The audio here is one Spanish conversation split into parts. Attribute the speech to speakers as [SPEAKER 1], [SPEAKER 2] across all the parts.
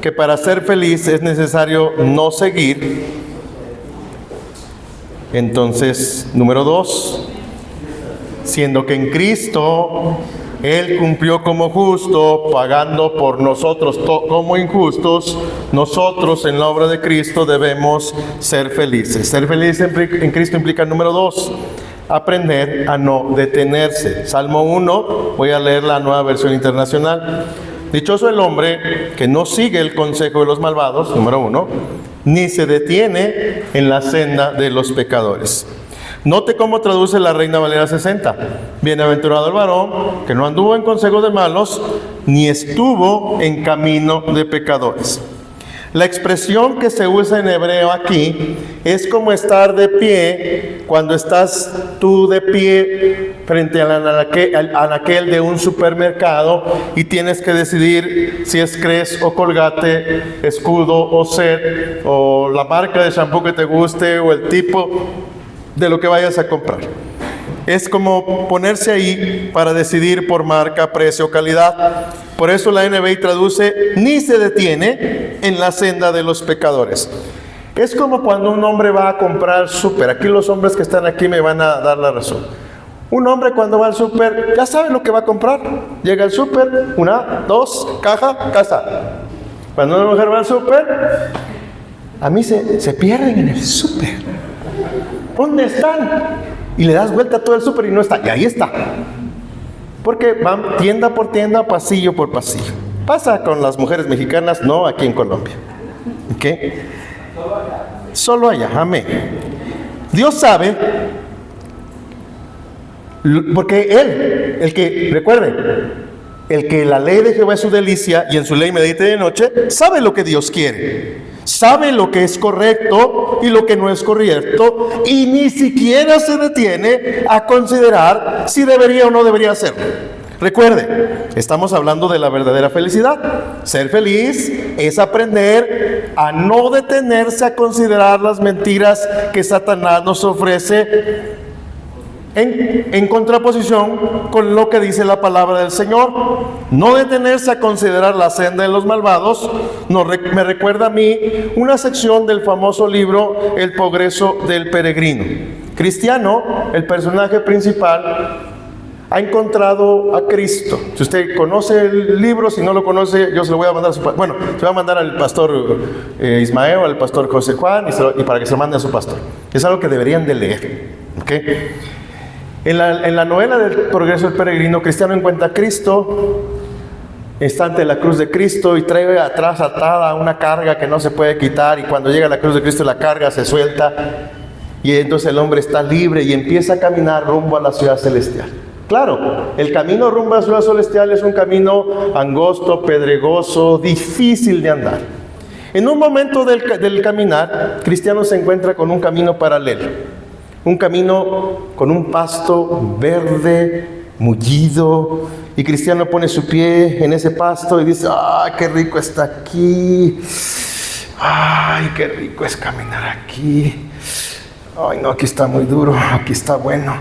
[SPEAKER 1] que para ser feliz es necesario no seguir. Entonces, número 2, siendo que en Cristo Él cumplió como justo, pagando por nosotros como injustos, nosotros en la obra de Cristo debemos ser felices. Ser feliz en Cristo implica, número 2, aprender a no detenerse. Salmo 1, voy a leer la Nueva Versión Internacional. Dichoso el hombre que no sigue el consejo de los malvados, número 1, ni se detiene en la senda de los pecadores. Note cómo traduce la Reina Valera 60. Bienaventurado el varón que no anduvo en consejo de malos, ni estuvo en camino de pecadores. La expresión que se usa en hebreo aquí es como estar de pie cuando estás tú de pie frente al anaquel de un supermercado y tienes que decidir si es Crest o Colgate, Escudo o Set, o la marca de shampoo que te guste o el tipo de lo que vayas a comprar. Es como ponerse ahí para decidir por marca, precio, calidad. Por eso la NBI traduce, ni se detiene en la senda de los pecadores. Es como cuando un hombre va a comprar súper. Aquí los hombres que están aquí me van a dar la razón. Un hombre cuando va al súper ya sabe lo que va a comprar. Llega al súper, 1, 2, caja, casa. Cuando una mujer va al súper, a mí se pierden en el súper. ¿Dónde están? Y le das vuelta a todo el súper y no está. Y ahí está. Porque van tienda por tienda, pasillo por pasillo. Pasa con las mujeres mexicanas, no aquí en Colombia. ¿Ok? Solo allá, amén. Dios sabe, porque Él, el que la ley de Jehová es su delicia y en su ley medite de noche, sabe lo que Dios quiere. Sabe lo que es correcto y lo que no es correcto, y ni siquiera se detiene a considerar si debería o no debería hacerlo. Recuerde, estamos hablando de la verdadera felicidad. Ser feliz es aprender a no detenerse a considerar las mentiras que Satanás nos ofrece en contraposición con lo que dice la palabra del Señor. No detenerse a considerar la senda de los malvados me recuerda a mí una sección del famoso libro El progreso del peregrino. Cristiano, el personaje principal, ha encontrado a Cristo. Si usted conoce el libro, si no lo conoce, yo se lo voy a mandar se va a mandar al pastor Ismael, al pastor José Juan, y para que se lo mande a su pastor. Es algo que deberían de leer. ¿Okay? En la novela del progreso del peregrino, Cristiano encuentra a Cristo, está ante la cruz de Cristo y trae atrás atada una carga que no se puede quitar, y cuando llega a la cruz de Cristo la carga se suelta y entonces el hombre está libre y empieza a caminar rumbo a la ciudad celestial. Claro, el camino rumbo a la ciudad celestial es un camino angosto, pedregoso, difícil de andar. En un momento del caminar, Cristiano se encuentra con un camino paralelo. Un camino con un pasto verde, mullido, y Cristiano pone su pie en ese pasto y dice: ¡ay, qué rico está aquí! ¡Ay, qué rico es caminar aquí! ¡Ay, no, aquí está muy duro, aquí está bueno!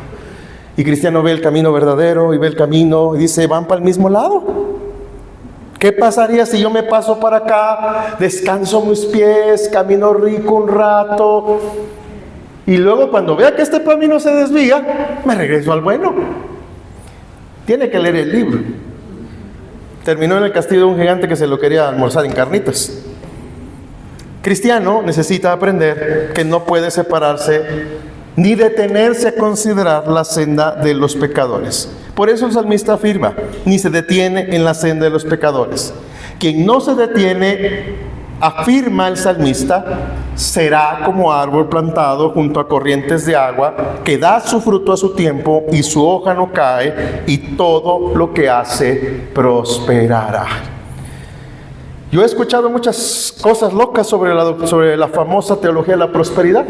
[SPEAKER 1] Y Cristiano ve el camino verdadero y ve el camino y dice: van para el mismo lado. ¿Qué pasaría si yo me paso para acá, descanso mis pies, camino rico un rato, y luego cuando vea que este camino se desvía, me regreso al bueno? Tiene que leer el libro. Terminó en el castillo de un gigante que se lo quería almorzar en carnitas. Cristiano necesita aprender que no puede separarse ni detenerse a considerar la senda de los pecadores. Por eso el salmista afirma: ni se detiene en la senda de los pecadores. Quien no se detiene, afirma el salmista, será como árbol plantado junto a corrientes de agua, que da su fruto a su tiempo y su hoja no cae, y todo lo que hace prosperará. Yo he escuchado muchas cosas locas sobre la famosa teología de la prosperidad,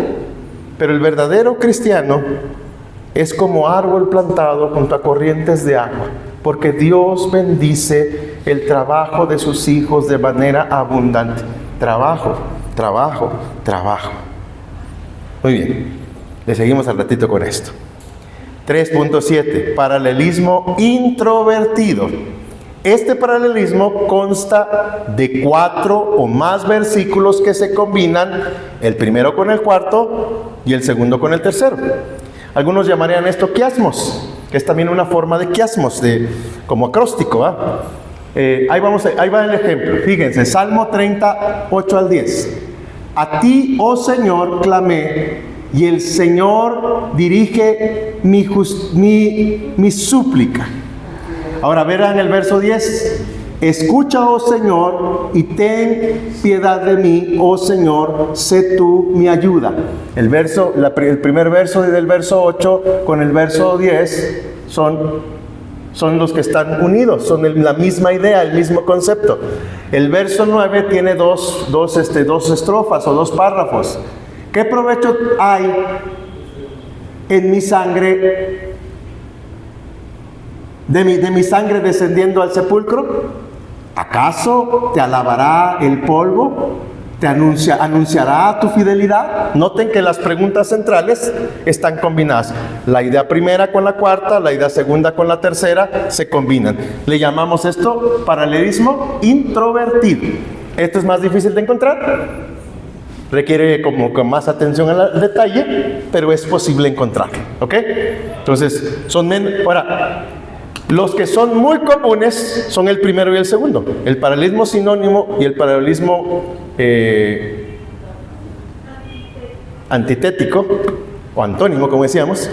[SPEAKER 1] pero el verdadero cristiano es como árbol plantado junto a corrientes de agua, porque Dios bendice el trabajo de sus hijos de manera abundante. Trabajo, trabajo, trabajo. Muy bien, le seguimos al ratito con esto. 3.7, paralelismo introvertido. Este paralelismo consta de 4 o más versículos que se combinan, el primero con el cuarto y el segundo con el tercero. Algunos llamarían esto quiasmos, que es también una forma de quiasmos, como acróstico. Ahí va el ejemplo. Fíjense, Salmo 38 al 10. A ti, oh Señor, clamé, y el Señor dirige mi súplica. Ahora verán el verso 10. Escucha, oh Señor, y ten piedad de mí, oh Señor, sé tú mi ayuda. El primer verso del verso 8 con el verso 10 son los que están unidos, son la misma idea, el mismo concepto. El verso 9 tiene dos estrofas o dos párrafos. ¿Qué provecho hay en mi sangre, de mi sangre descendiendo al sepulcro? ¿Acaso te alabará el polvo? ¿Te anunciará tu fidelidad? Noten que las preguntas centrales están combinadas. La idea primera con la cuarta, la idea segunda con la tercera, se combinan. Le llamamos esto paralelismo introvertido. Esto es más difícil de encontrar. Requiere como con más atención al detalle, pero es posible encontrarlo. ¿Ok? Entonces, ahora, los que son muy comunes son el primero y el segundo. El paralelismo sinónimo y el paralelismo antitético o antónimo, como decíamos,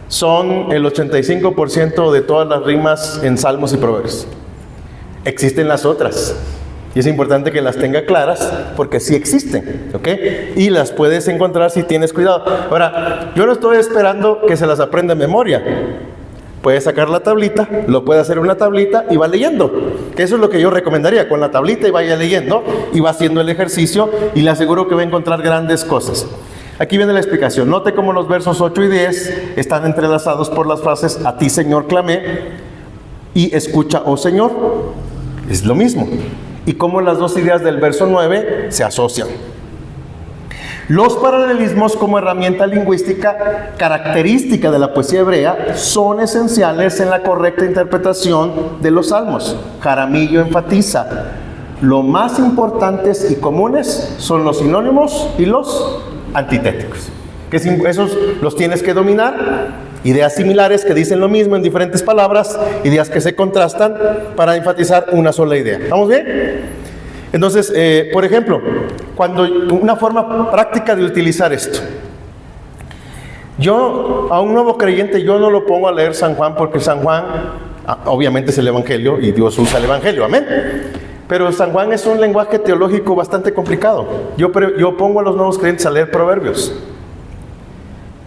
[SPEAKER 1] son el 85% de todas las rimas en Salmos y Proverbios. Existen las otras y es importante que las tenga claras porque sí existen, ¿ok? Y las puedes encontrar si tienes cuidado. Ahora, yo no estoy esperando que se las aprenda de memoria. Puede sacar la tablita, lo puede hacer en una tablita y va leyendo. Que eso es lo que yo recomendaría, con la tablita y vaya leyendo y va haciendo el ejercicio y le aseguro que va a encontrar grandes cosas. Aquí viene la explicación. Note cómo los versos 8 y 10 están entrelazados por las frases a ti Señor clamé y escucha oh Señor. Es lo mismo. Y cómo las dos ideas del verso 9 se asocian. Los paralelismos como herramienta lingüística característica de la poesía hebrea son esenciales en la correcta interpretación de los salmos. Jaramillo enfatiza: lo más importantes y comunes son los sinónimos y los antitéticos. Esos los tienes que dominar. Ideas similares que dicen lo mismo en diferentes palabras, ideas que se contrastan para enfatizar una sola idea. ¿Estamos bien? Entonces, por ejemplo, una forma práctica de utilizar esto. Yo, a un nuevo creyente, yo no lo pongo a leer San Juan porque San Juan, obviamente es el Evangelio y Dios usa el Evangelio, amén. Pero San Juan es un lenguaje teológico bastante complicado. Yo pongo a los nuevos creyentes a leer Proverbios.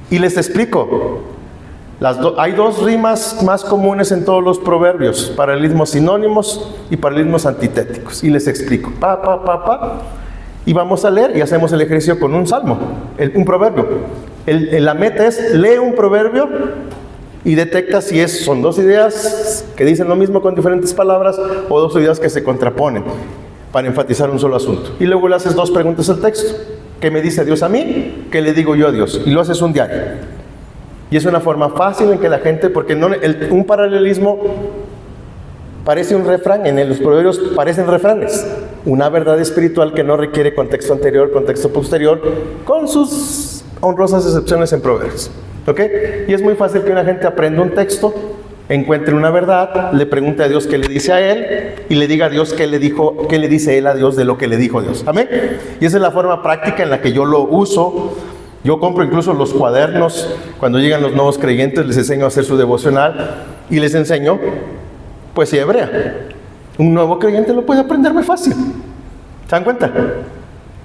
[SPEAKER 1] Y les explico. Hay dos rimas más comunes en todos los proverbios: paralelismos sinónimos y paralelismos antitéticos. Y les explico. Y vamos a leer y hacemos el ejercicio con un salmo, un proverbio. La meta es: lee un proverbio y detecta si son dos ideas que dicen lo mismo con diferentes palabras o dos ideas que se contraponen para enfatizar un solo asunto. Y luego le haces dos preguntas al texto. ¿Qué me dice Dios a mí? ¿Qué le digo yo a Dios? Y lo haces un diario. Y es una forma fácil en que la gente, porque un paralelismo parece un refrán, en los proverbios parecen refranes. Una verdad espiritual que no requiere contexto anterior, contexto posterior, con sus honrosas excepciones en proverbios. ¿Ok? Y es muy fácil que una gente aprenda un texto, encuentre una verdad, le pregunte a Dios qué le dice a él y le diga a Dios qué le dice él a Dios de lo que le dijo Dios. ¿Amén? Y esa es la forma práctica en la que yo lo uso. Yo compro incluso los cuadernos. Cuando llegan los nuevos creyentes les enseño a hacer su devocional y les enseño poesía hebrea. Un nuevo creyente lo puede aprender muy fácil. ¿Se dan cuenta?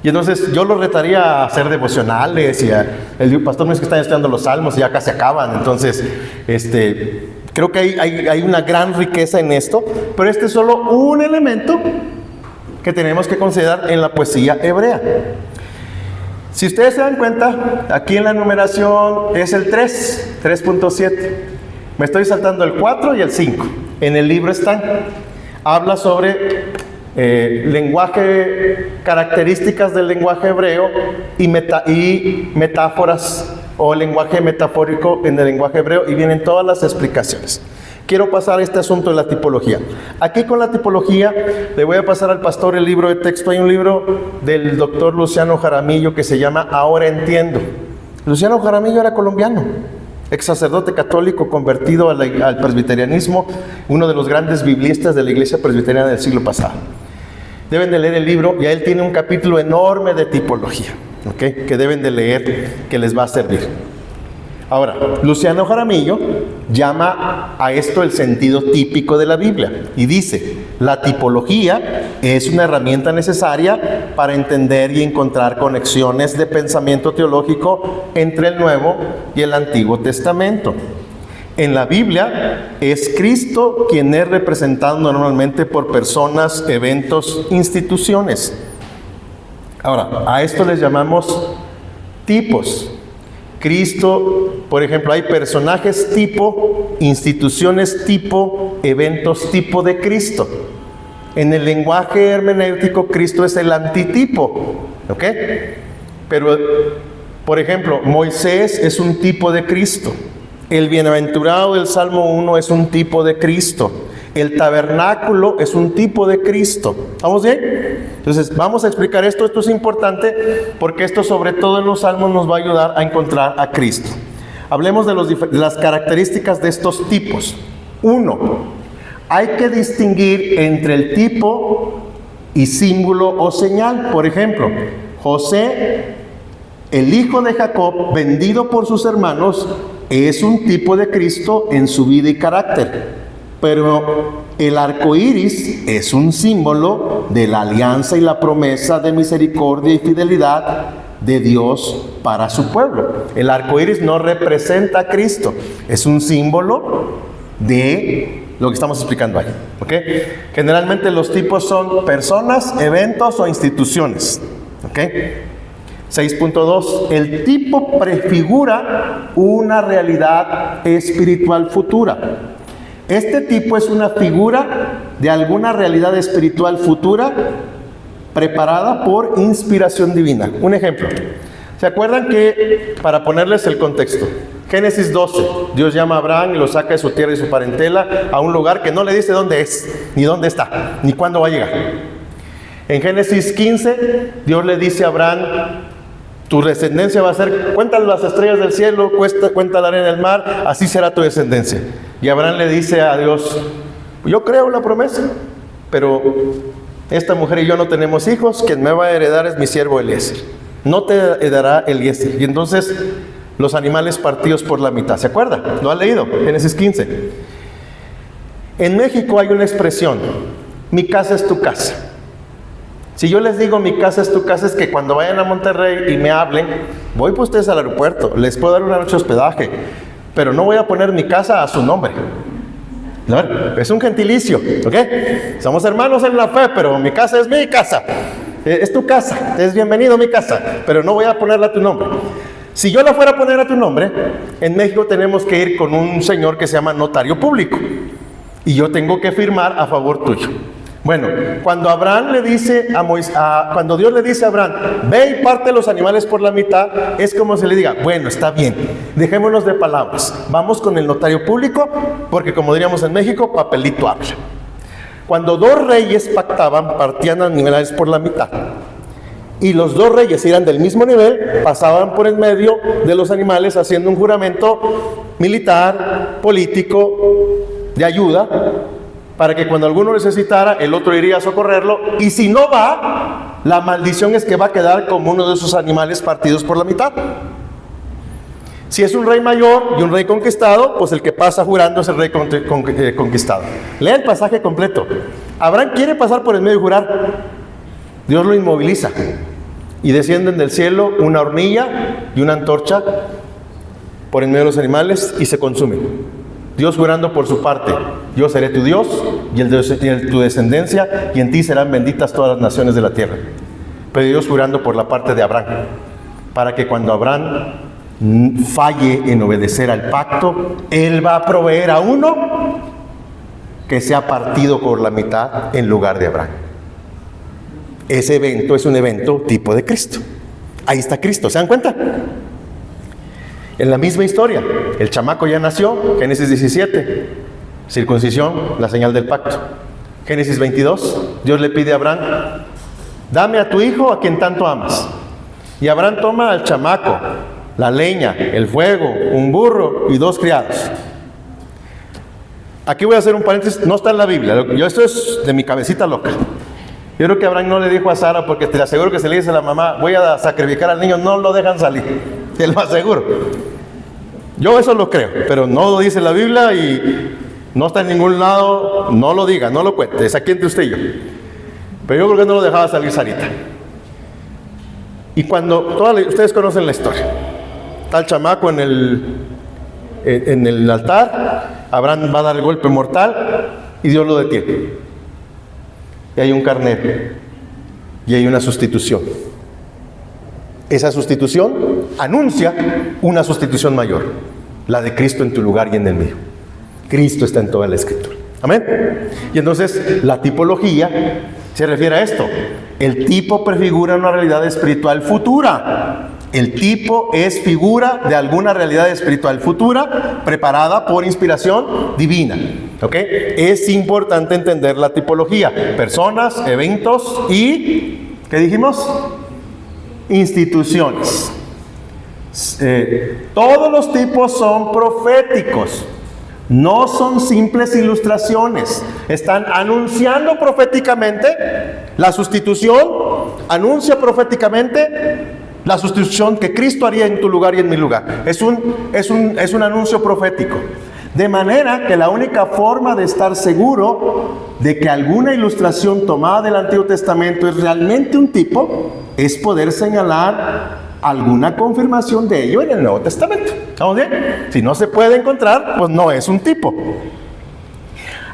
[SPEAKER 1] Y entonces yo lo retaría a hacer devocionales y el pastor me dice que están estudiando los salmos y ya casi acaban. Entonces, creo que hay una gran riqueza en esto, pero este es solo un elemento que tenemos que considerar en la poesía hebrea. Si ustedes se dan cuenta, aquí en la numeración es el 3.7. Me estoy saltando el 4 y el 5. En el libro están. Habla sobre lenguaje, características del lenguaje hebreo y metáforas o lenguaje metafórico en el lenguaje hebreo, y vienen todas las explicaciones. quiero pasar este asunto de la tipología. Aquí con la tipología le voy a pasar al pastor el libro de texto. Hay un libro del doctor Luciano Jaramillo que se llama Ahora Entiendo. Luciano Jaramillo era colombiano, ex sacerdote católico convertido al presbiterianismo, uno de los grandes biblistas de la iglesia presbiteriana del siglo pasado. Deben de leer el libro, y él tiene un capítulo enorme de tipología, ¿okay?, que deben de leer, que les va a servir. Ahora, Luciano Jaramillo llama a esto el sentido típico de la Biblia y dice: la tipología es una herramienta necesaria para entender y encontrar conexiones de pensamiento teológico entre el Nuevo y el Antiguo Testamento. En la Biblia es Cristo quien es representado normalmente por personas, eventos, instituciones. Ahora, a esto les llamamos tipos. Cristo, por ejemplo, hay personajes tipo, instituciones tipo, eventos tipo de Cristo. En el lenguaje hermenéutico, Cristo es el antitipo, ¿ok? Pero, por ejemplo, Moisés es un tipo de Cristo. El bienaventurado del Salmo 1 es un tipo de Cristo. El tabernáculo es un tipo de Cristo. ¿Estamos bien? Entonces, vamos a explicar esto. Esto es importante porque esto, sobre todo en los salmos, nos va a ayudar a encontrar a Cristo. Hablemos de las características de estos tipos. 1. Hay que distinguir entre el tipo y símbolo o señal. Por ejemplo, José, el hijo de Jacob, vendido por sus hermanos, es un tipo de Cristo en su vida y carácter. Pero el arco iris es un símbolo de la alianza y la promesa de misericordia y fidelidad de Dios para su pueblo. El arco iris no representa a Cristo, es un símbolo de lo que estamos explicando ahí, ¿ok? Generalmente los tipos son personas, eventos o instituciones, ¿ok? 6.2. El tipo prefigura una realidad espiritual futura. Este tipo es una figura de alguna realidad espiritual futura preparada por inspiración divina. Un ejemplo. ¿Se acuerdan que, para ponerles el contexto, Génesis 12, Dios llama a Abraham y lo saca de su tierra y su parentela a un lugar que no le dice dónde es, ni dónde está, ni cuándo va a llegar? En Génesis 15, Dios le dice a Abraham: tu descendencia va a ser, cuenta las estrellas del cielo, cuenta la arena del mar, así será tu descendencia. Y Abraham le dice a Dios: yo creo en la promesa, pero esta mujer y yo no tenemos hijos, quien me va a heredar es mi siervo Eliezer. No te heredará Eliezer. Y entonces los animales partidos por la mitad. ¿Se acuerda? ¿Lo ha leído? Génesis 15. En México hay una expresión: mi casa es tu casa. Si yo les digo mi casa es tu casa, es que cuando vayan a Monterrey y me hablen, voy por ustedes al aeropuerto, les puedo dar una noche de hospedaje, pero no voy a poner mi casa a su nombre. ¿No? Es un gentilicio, ¿ok? Somos hermanos en la fe, pero mi casa es mi casa. Es tu casa, es bienvenido a mi casa, pero no voy a ponerla a tu nombre. Si yo la fuera a poner a tu nombre, en México tenemos que ir con un señor que se llama notario público, y yo tengo que firmar a favor tuyo. Bueno, cuando Abraham le dice cuando Dios le dice a Abraham: ve y parte los animales por la mitad, es como si le diga: bueno, está bien, dejémonos de palabras, vamos con el notario público, porque como diríamos en México, papelito habla. Cuando dos reyes pactaban, partían animales por la mitad, y los dos reyes eran del mismo nivel, pasaban por en medio de los animales haciendo un juramento militar, político, de ayuda, para que cuando alguno necesitara, el otro iría a socorrerlo, y si no va, la maldición es que va a quedar como uno de esos animales partidos por la mitad. Si es un rey mayor y un rey conquistado, pues el que pasa jurando es el rey conquistado. Lea el pasaje completo. Abraham quiere pasar por el medio y jurar. Dios lo inmoviliza, y descienden del cielo una hornilla y una antorcha por en medio de los animales, y se consumen. Dios jurando por su parte: yo seré tu Dios y tu descendencia, y en ti serán benditas todas las naciones de la tierra. Pero Dios jurando por la parte de Abraham, para que cuando Abraham falle en obedecer al pacto, Él va a proveer a uno que sea partido por la mitad en lugar de Abraham. Ese evento es un evento tipo de Cristo. Ahí está Cristo, ¿se dan cuenta? En la misma historia, el chamaco ya nació, Génesis 17. Circuncisión, la señal del pacto. Génesis 22, Dios le pide a Abraham, dame a tu hijo a quien tanto amas. Y Abraham toma al chamaco, la leña, el fuego, un burro y 2 criados. Aquí voy a hacer un paréntesis, no está en la Biblia, esto es de mi cabecita loca. Yo creo que Abraham no le dijo a Sara, porque te aseguro que si le dice a la mamá, voy a sacrificar al niño, no lo dejan salir, te lo aseguro. Yo eso lo creo, pero no lo dice la Biblia y no está en ningún lado, no lo diga, no lo cuente, es aquí entre usted y yo. Pero yo creo que no lo dejaba salir Sarita. Y cuando, ustedes conocen la historia, está el chamaco en el altar, Abraham va a dar el golpe mortal y Dios lo detiene. Y hay un carnero y hay una sustitución. Esa sustitución anuncia una sustitución mayor, la de Cristo en tu lugar y en el mío. Cristo está en toda la Escritura. Amén. Y entonces la tipología se refiere a esto. El tipo prefigura una realidad espiritual futura. El tipo es figura de alguna realidad espiritual futura preparada por inspiración divina. ¿Ok? Es importante entender la tipología. Personas, eventos y, ¿qué dijimos? Instituciones. Todos los tipos son proféticos. No son simples ilustraciones. Están anunciando proféticamente la sustitución. Anuncia proféticamente la sustitución que Cristo haría en tu lugar y en mi lugar. Es un anuncio profético. De manera que la única forma de estar seguro de que alguna ilustración tomada del Antiguo Testamento es realmente un tipo, es poder señalar alguna confirmación de ello en el Nuevo Testamento. ¿Estamos bien? Si no se puede encontrar, pues no es un tipo.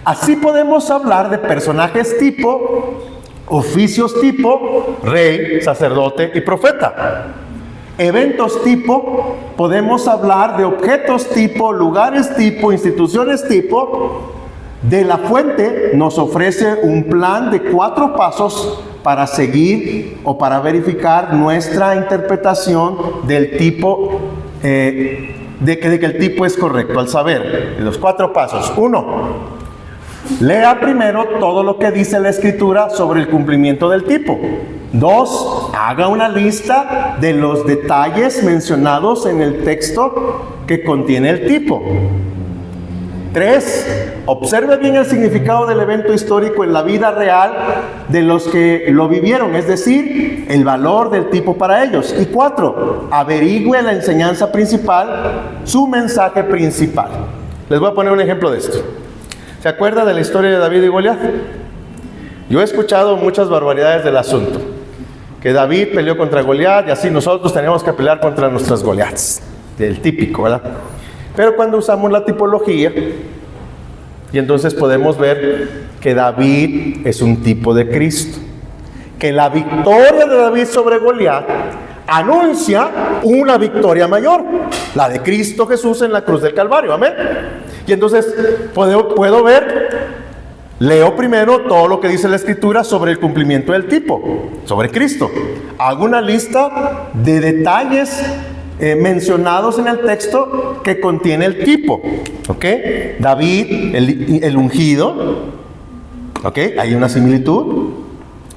[SPEAKER 1] Así podemos hablar de personajes tipo, oficios tipo, rey, sacerdote y profeta. Eventos tipo, podemos hablar de objetos tipo, lugares tipo, instituciones tipo. De la Fuente nos ofrece un plan de 4 pasos para seguir o para verificar nuestra interpretación del tipo, de que el tipo es correcto. Al saber, los 4 pasos. 1, lea primero todo lo que dice la Escritura sobre el cumplimiento del tipo. 2, haga una lista de los detalles mencionados en el texto que contiene el tipo. 3, observe bien el significado del evento histórico en la vida real de los que lo vivieron, es decir, el valor del tipo para ellos. Y 4, averigüe la enseñanza principal, su mensaje principal. Les voy a poner un ejemplo de esto. ¿Se acuerda de la historia de David y Goliat? Yo he escuchado muchas barbaridades del asunto. Que David peleó contra Goliat y así nosotros teníamos que pelear contra nuestras Goliats. El típico, ¿verdad? Pero cuando usamos la tipología, y entonces podemos ver que David es un tipo de Cristo. Que la victoria de David sobre Goliat anuncia una victoria mayor, la de Cristo Jesús en la cruz del Calvario. Amén. Y entonces puedo ver, leo primero todo lo que dice la Escritura sobre el cumplimiento del tipo, sobre Cristo. Hago una lista de detalles mencionados en el texto que contiene el tipo. ¿Ok? David, el ungido. ¿Ok? Hay una similitud.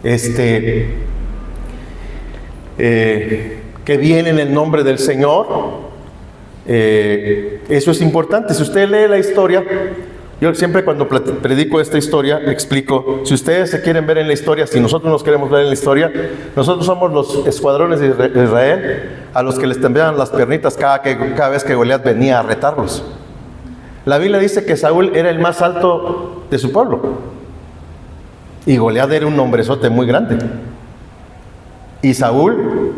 [SPEAKER 1] Que viene en el nombre del Señor. Eso es importante. Si usted lee la historia, yo siempre cuando predico esta historia explico, si ustedes se quieren ver en la historia, si nosotros nos queremos ver en la historia, nosotros somos los escuadrones de Israel a los que les temblaban las piernitas cada vez que Goliat venía a retarlos. La Biblia dice que Saúl era el más alto de su pueblo y Goliat era un hombrezote muy grande, y Saúl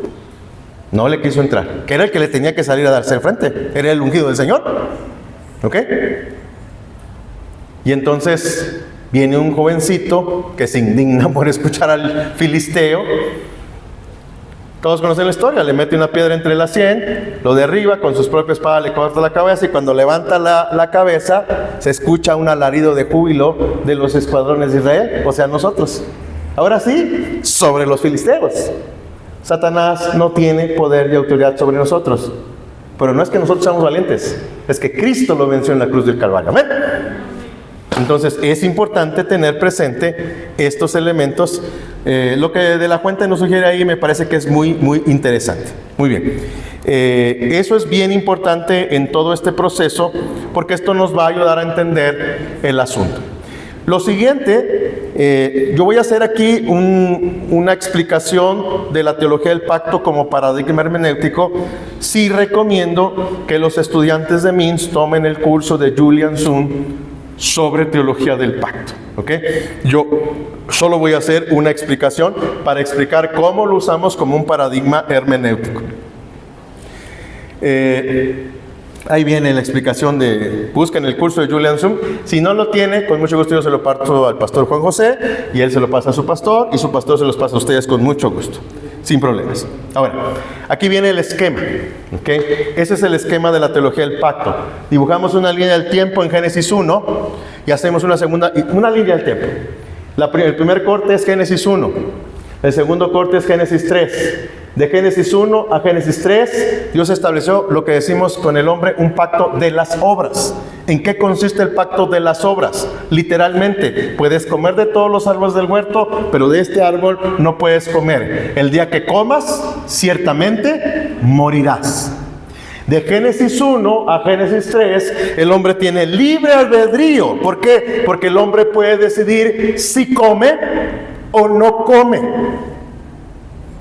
[SPEAKER 1] no le quiso entrar, que era el que le tenía que salir a darse el frente, era el ungido del Señor. ¿Ok? Y entonces viene un jovencito que se indigna por escuchar al filisteo. Todos conocen la historia, le mete una piedra entre la sien, lo derriba, con sus propias espadas le corta la cabeza, y cuando levanta la cabeza se escucha un alarido de júbilo de los escuadrones de Israel, o sea, nosotros. Ahora sí, sobre los filisteos. Satanás no tiene poder y autoridad sobre nosotros, pero no es que nosotros seamos valientes, es que Cristo lo venció en la cruz del Calvario. Amén. Entonces es importante tener presente estos elementos. Lo que De la Fuente nos sugiere ahí me parece que es muy interesante. Muy bien. Eso es bien importante en todo este proceso, porque esto nos va a ayudar a entender el asunto. Lo siguiente, yo voy a hacer aquí una explicación de la teología del pacto como paradigma hermenéutico. Sí recomiendo que los estudiantes de MINS tomen el curso de Julian Sun sobre teología del pacto. ¿Okay? Yo solo voy a hacer una explicación para explicar cómo lo usamos como un paradigma hermenéutico. Ahí viene la explicación busquen el curso de Julian Sun. Si no lo tiene, con mucho gusto yo se lo paso al pastor Juan José, y él se lo pasa a su pastor, y su pastor se los pasa a ustedes con mucho gusto, sin problemas. Ahora, aquí viene el esquema. ¿Okay? Ese es el esquema de la teología del pacto. Dibujamos una línea del tiempo en Génesis 1 y hacemos una línea del tiempo. El primer corte es Génesis 1. El segundo corte es Génesis 3. De Génesis 1 a Génesis 3, Dios estableció lo que decimos con el hombre, un pacto de las obras. ¿En qué consiste el pacto de las obras? Literalmente, puedes comer de todos los árboles del huerto, pero de este árbol no puedes comer. El día que comas, ciertamente morirás. De Génesis 1 a Génesis 3, el hombre tiene libre albedrío. ¿Por qué? Porque el hombre puede decidir si come o no come.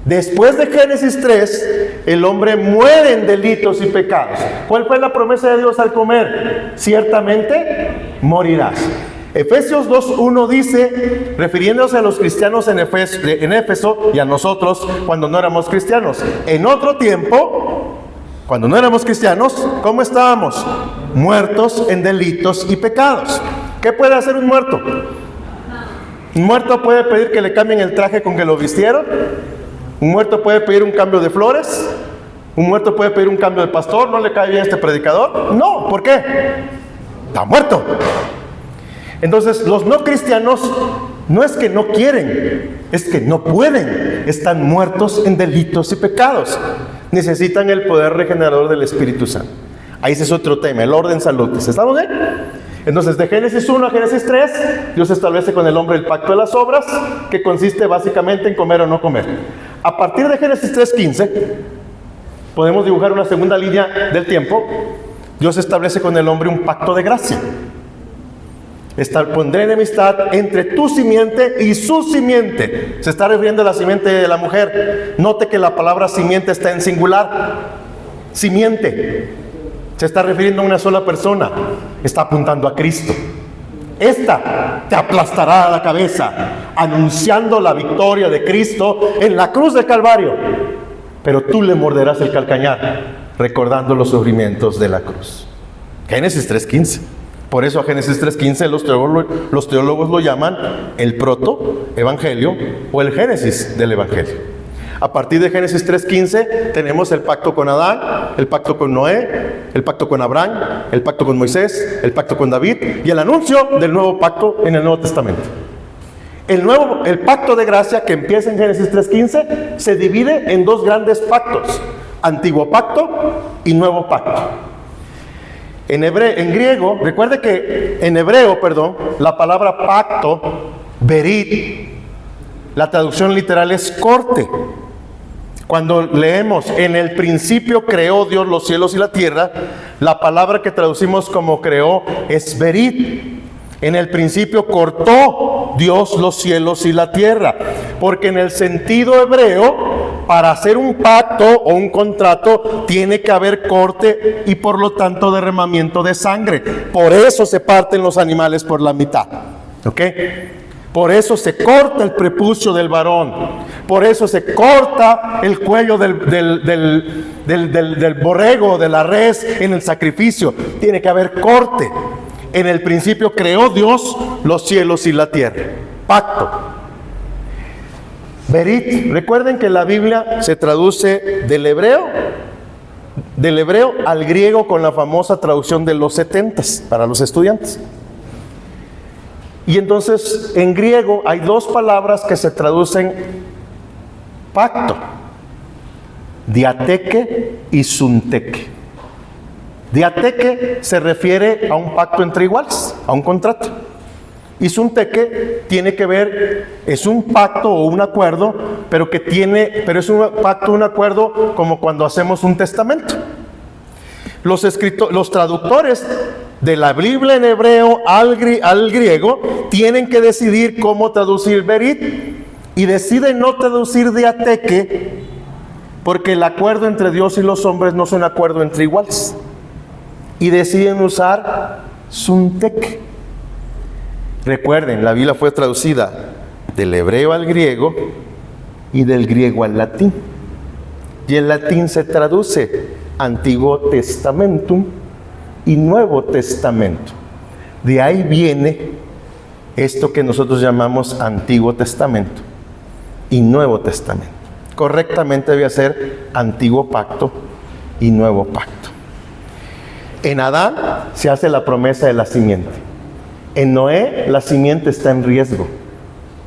[SPEAKER 1] Después de Génesis 3, el hombre muere en delitos y pecados. ¿Cuál fue la promesa de Dios al comer? Ciertamente morirás. Efesios 2:1 dice, refiriéndose a los cristianos en Éfeso y a nosotros cuando no éramos cristianos: en otro tiempo, cuando no éramos cristianos, ¿cómo estábamos? Muertos en delitos y pecados. ¿Qué puede hacer un muerto? Un muerto puede pedir que le cambien el traje con que lo vistieron. Un muerto puede pedir un cambio de flores. Un muerto puede pedir un cambio de pastor. ¿No le cae bien este predicador? No, ¿por qué? Está muerto. Entonces, los no cristianos no es que no quieren, es que no pueden. Están muertos en delitos y pecados. Necesitan el poder regenerador del Espíritu Santo. Ahí ese es otro tema, el orden salutis. ¿Estamos bien? Entonces, de Génesis 1 a Génesis 3, Dios establece con el hombre el pacto de las obras, que consiste básicamente en comer o no comer. A partir de Génesis 3:15, podemos dibujar una segunda línea del tiempo. Dios establece con el hombre un pacto de gracia. Pondré enemistad entre tu simiente y su simiente. Se está refiriendo a la simiente de la mujer. Note que la palabra simiente está en singular. Simiente. Se está refiriendo a una sola persona. Está apuntando a Cristo. Esta te aplastará la cabeza, anunciando la victoria de Cristo en la cruz del Calvario. Pero tú le morderás el calcañar, recordando los sufrimientos de la cruz. Génesis 3:15. Por eso a Génesis 3:15 los teólogos lo llaman el proto-evangelio o el Génesis del evangelio. A partir de Génesis 3:15 tenemos el pacto con Adán, el pacto con Noé, el pacto con Abraham, el pacto con Moisés, el pacto con David y el anuncio del nuevo pacto en el Nuevo Testamento. El pacto de gracia que empieza en Génesis 3:15 se divide en dos grandes pactos: antiguo pacto y nuevo pacto. En griego, recuerde que en hebreo, la palabra pacto, berit, la traducción literal es corte. Cuando leemos en el principio creó Dios los cielos y la tierra, la palabra que traducimos como creó es berit. En el principio cortó Dios los cielos y la tierra, porque en el sentido hebreo, para hacer un pacto o un contrato, tiene que haber corte y por lo tanto derramamiento de sangre. Por eso se parten los animales por la mitad. ¿Ok? Por eso se corta el prepucio del varón. Por eso se corta el cuello del borrego, de la res en el sacrificio. Tiene que haber corte. En el principio creó Dios los cielos y la tierra. Pacto. Berit. Recuerden que la Biblia se traduce del hebreo al griego con la famosa traducción de los 70s para los estudiantes. Y entonces en griego hay dos palabras que se traducen pacto: diateque y sunteque. Diateque se refiere a un pacto entre iguales, a un contrato. Y sunteque tiene que ver, es un pacto o un acuerdo, pero es un pacto, un acuerdo como cuando hacemos un testamento. Los traductores de la Biblia en hebreo al griego tienen que decidir cómo traducir berit, y deciden no traducir diateque, porque el acuerdo entre Dios y los hombres no es un acuerdo entre iguales, y deciden usar sunteque. Recuerden, la Biblia fue traducida del hebreo al griego y del griego al latín, y el latín se traduce Antiguo Testamentum y Nuevo Testamento. De ahí viene esto que nosotros llamamos Antiguo Testamento y Nuevo Testamento. Correctamente debe ser Antiguo Pacto y Nuevo Pacto. En Adán se hace la promesa de la simiente. En Noé la simiente está en riesgo.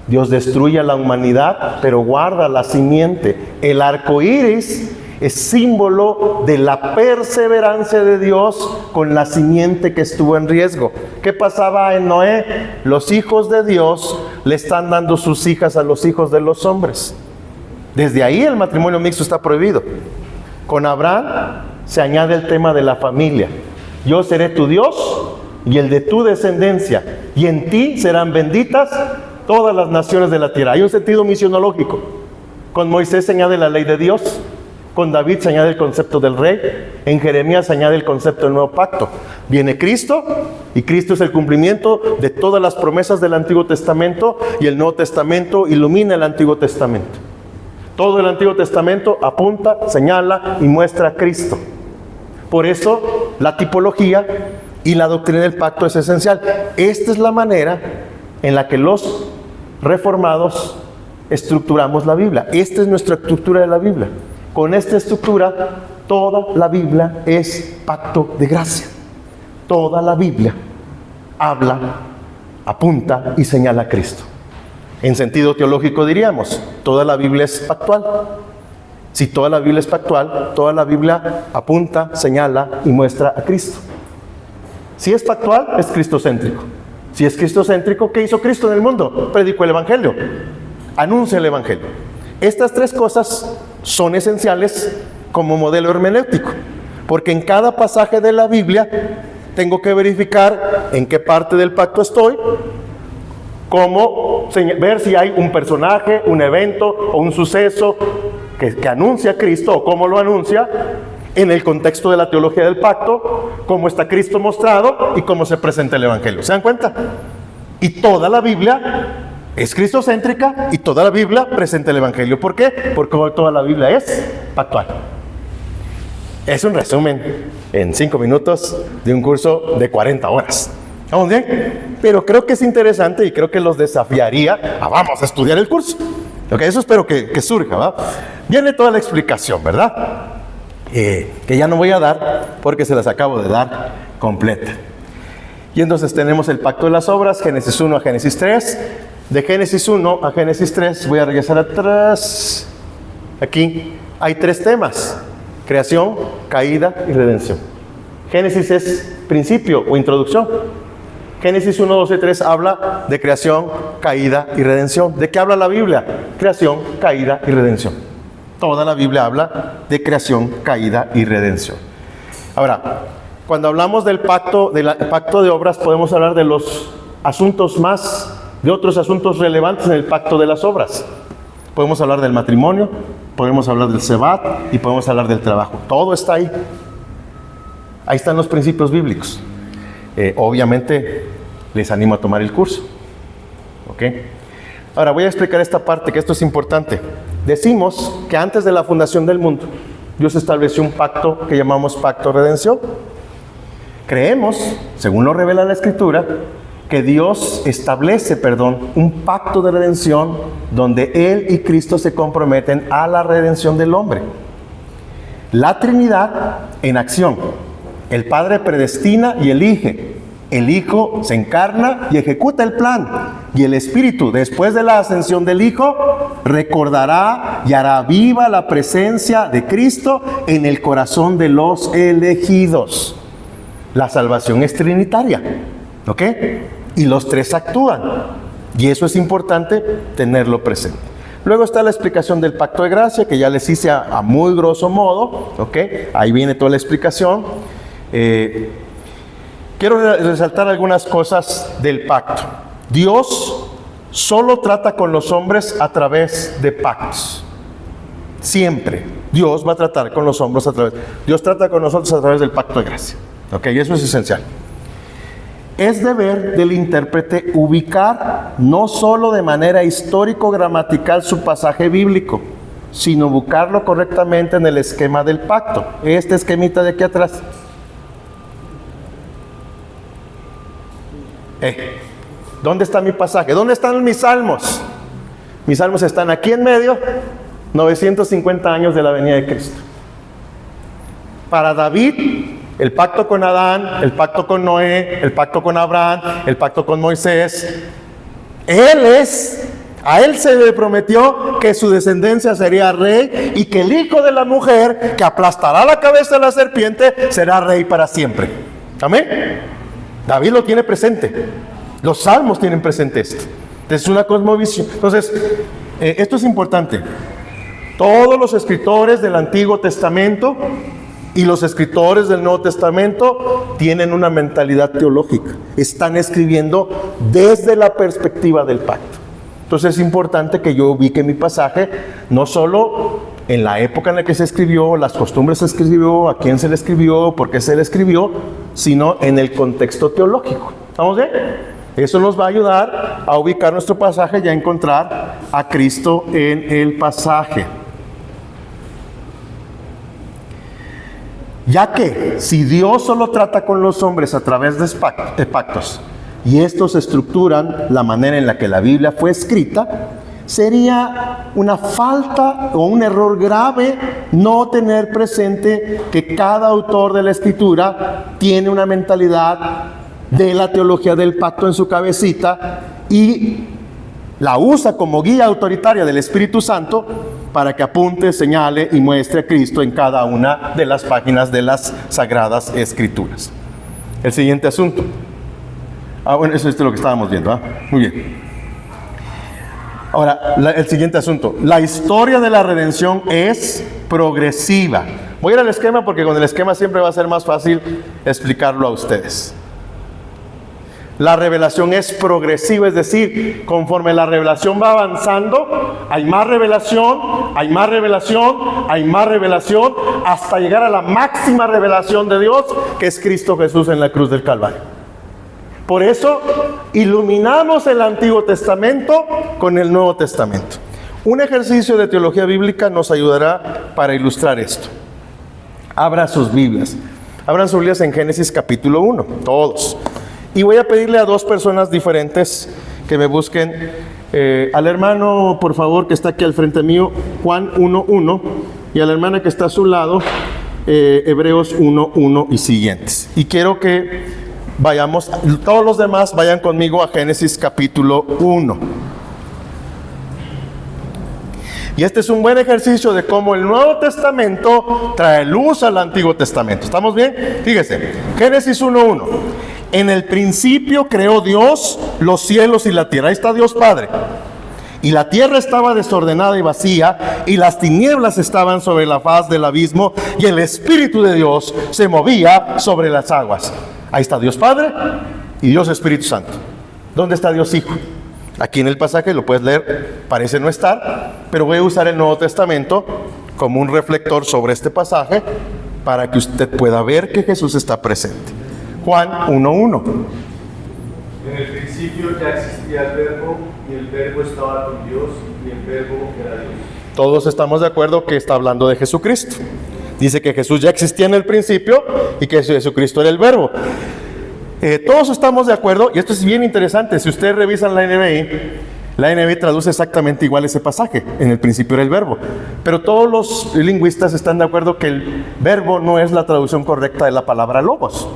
[SPEAKER 1] Dios destruye a la humanidad, pero guarda la simiente. El arco iris es símbolo de la perseverancia de Dios con la simiente que estuvo en riesgo. ¿Qué pasaba en Noé? Los hijos de Dios le están dando sus hijas a los hijos de los hombres. Desde ahí el matrimonio mixto está prohibido. Con Abraham se añade el tema de la familia. Yo seré tu Dios y el de tu descendencia, y en ti serán benditas todas las naciones de la tierra. Hay un sentido misionológico. Con Moisés se añade la ley de Dios. Con David se añade el concepto del rey. En Jeremías se añade el concepto del nuevo pacto. Viene Cristo, y Cristo es el cumplimiento de todas las promesas del Antiguo Testamento, y el Nuevo Testamento ilumina el Antiguo Testamento. Todo el Antiguo Testamento apunta, señala y muestra a Cristo. Por eso la tipología y la doctrina del pacto es esencial. Esta es la manera en la que los reformados estructuramos la Biblia. Esta es nuestra estructura de la Biblia. Con esta estructura, toda la Biblia es pacto de gracia. Toda la Biblia habla, apunta y señala a Cristo. En sentido teológico diríamos, toda la Biblia es pactual. Si toda la Biblia es pactual, toda la Biblia apunta, señala y muestra a Cristo. Si es pactual, es cristocéntrico. Si es cristocéntrico, ¿qué hizo Cristo en el mundo? Predicó el Evangelio. Anuncia el Evangelio. Estas tres cosas son esenciales como modelo hermenéutico, porque en cada pasaje de la Biblia tengo que verificar en qué parte del pacto estoy, ver si hay un personaje, un evento o un suceso que anuncia a Cristo, o cómo lo anuncia, en el contexto de la teología del pacto, cómo está Cristo mostrado y cómo se presenta el Evangelio. ¿Se dan cuenta? Y toda la Biblia es cristocéntrica y toda la Biblia presenta el Evangelio. ¿Por qué? Porque toda la Biblia es pactual. Es un resumen en 5 minutos de un curso de 40 horas. ¿Vamos bien? Pero creo que es interesante y creo que los desafiaría a vamos a estudiar el curso. Okay, eso espero que surja, ¿verdad? Viene toda la explicación, ¿verdad? Que ya no voy a dar porque se las acabo de dar completa. Y entonces tenemos el pacto de las obras, Génesis 1 a Génesis 3. De Génesis 1 a Génesis 3, voy a regresar atrás. Aquí hay 3 temas: creación, caída y redención. Génesis es principio o introducción. Génesis 1, 2 y 3 habla de creación, caída y redención. ¿De qué habla la Biblia? Creación, caída y redención. Toda la Biblia habla de creación, caída y redención. Ahora, cuando hablamos del pacto de obras, podemos hablar de los asuntos de otros asuntos relevantes en el pacto de las obras. Podemos hablar del matrimonio, podemos hablar del sebat y podemos hablar del trabajo. Todo está ahí. Ahí están los principios bíblicos. Obviamente les animo a tomar el curso. ¿Ok? Ahora voy a explicar esta parte, que esto es importante. Decimos que antes de la fundación del mundo, Dios estableció un pacto que llamamos pacto de redención. Creemos, según lo revela la Escritura, que Dios establece, un pacto de redención donde Él y Cristo se comprometen a la redención del hombre. La Trinidad en acción. El Padre predestina y elige. El Hijo se encarna y ejecuta el plan. Y el Espíritu, después de la ascensión del Hijo, recordará y hará viva la presencia de Cristo en el corazón de los elegidos. La salvación es trinitaria. ¿Ok? y los tres actúan. Y eso es importante tenerlo presente. Luego está la explicación del pacto de gracia, que ya les hice a muy grosso modo, ¿ok? Ahí viene toda la explicación. Quiero resaltar algunas cosas del pacto. Dios solo trata con los hombres a través de pactos. Siempre Dios va a tratar con los hombres Dios trata con nosotros a través del pacto de gracia. ¿Ok? Y eso es esencial. Es deber del intérprete ubicar no solo de manera histórico-gramatical su pasaje bíblico, sino ubicarlo correctamente en el esquema del pacto. Este esquemita de aquí atrás. ¿Dónde está mi pasaje? ¿Dónde están mis salmos? Mis salmos están aquí en medio, 950 años de la venida de Cristo. Para David, el pacto con Adán, el pacto con Noé, el pacto con Abraham, el pacto con Moisés. A él se le prometió que su descendencia sería rey y que el hijo de la mujer que aplastará la cabeza de la serpiente será rey para siempre. ¿Amén? David lo tiene presente. Los salmos tienen presente esto. Es una cosmovisión. Entonces, esto es importante. Todos los escritores del Antiguo Testamento y los escritores del Nuevo Testamento tienen una mentalidad teológica. Están escribiendo desde la perspectiva del pacto. Entonces es importante que yo ubique mi pasaje, no solo en la época en la que se escribió, las costumbres se escribió, a quién se le escribió, por qué se le escribió, sino en el contexto teológico. ¿Estamos bien? Eso nos va a ayudar a ubicar nuestro pasaje y a encontrar a Cristo en el pasaje. Ya que si Dios solo trata con los hombres a través de pactos y estos estructuran la manera en la que la Biblia fue escrita, sería una falta o un error grave no tener presente que cada autor de la Escritura tiene una mentalidad de la teología del pacto en su cabecita y la usa como guía autoritaria del Espíritu Santo para que apunte, señale y muestre a Cristo en cada una de las páginas de las Sagradas Escrituras. El siguiente asunto. Bueno, eso es lo que estábamos viendo. Muy bien. Ahora, el siguiente asunto. La historia de la redención es progresiva. Voy a ir al esquema porque con el esquema siempre va a ser más fácil explicarlo a ustedes. La revelación es progresiva, es decir, conforme la revelación va avanzando, hay más revelación, hay más revelación, hay más revelación, hasta llegar a la máxima revelación de Dios, que es Cristo Jesús en la cruz del Calvario. Por eso, iluminamos el Antiguo Testamento con el Nuevo Testamento. Un ejercicio de teología bíblica nos ayudará para ilustrar esto. Abran sus Biblias. Abran sus Biblias en Génesis capítulo 1, todos. Y voy a pedirle a dos personas diferentes que me busquen. Al hermano, por favor, que está aquí al frente mío, Juan 1:1, y a la hermana que está a su lado, Hebreos 1:1 y siguientes. Y quiero que vayamos, todos los demás vayan conmigo a Génesis capítulo 1. Y este es un buen ejercicio de cómo el Nuevo Testamento trae luz al Antiguo Testamento. ¿Estamos bien? Fíjese, Génesis 1:1. En el principio creó Dios los cielos y la tierra. Ahí está Dios Padre. Y la tierra estaba desordenada y vacía, y las tinieblas estaban sobre la faz del abismo, y el Espíritu de Dios se movía sobre las aguas. Ahí está Dios Padre y Dios Espíritu Santo. ¿Dónde está Dios Hijo? Aquí en el pasaje lo puedes leer, parece no estar, pero voy a usar el Nuevo Testamento como un reflector sobre este pasaje para que usted pueda ver que Jesús está presente. Juan 1:1.
[SPEAKER 2] En el principio ya existía el verbo, y el verbo estaba con Dios, y el verbo era Dios.
[SPEAKER 1] Todos estamos de acuerdo que está hablando de Jesucristo. Dice que Jesús ya existía en el principio y que Jesucristo era el verbo. Todos estamos de acuerdo, y esto es bien interesante. Si ustedes revisan la NBI traduce exactamente igual ese pasaje. En el principio era el verbo. Pero todos los lingüistas están de acuerdo que el verbo no es la traducción correcta de la palabra logos.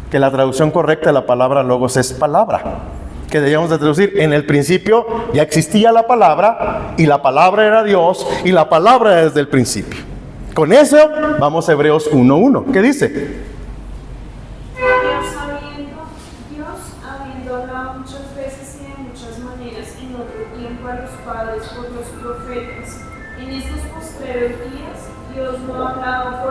[SPEAKER 1] Que la traducción correcta de la palabra logos es palabra. Que debíamos de traducir, en el principio ya existía la palabra, y la palabra era Dios, y la palabra era desde el principio. Con eso vamos a Hebreos 1:1. ¿Qué dice?
[SPEAKER 3] Dios habiendo hablado En estos postreros días, Dios nos ha hablado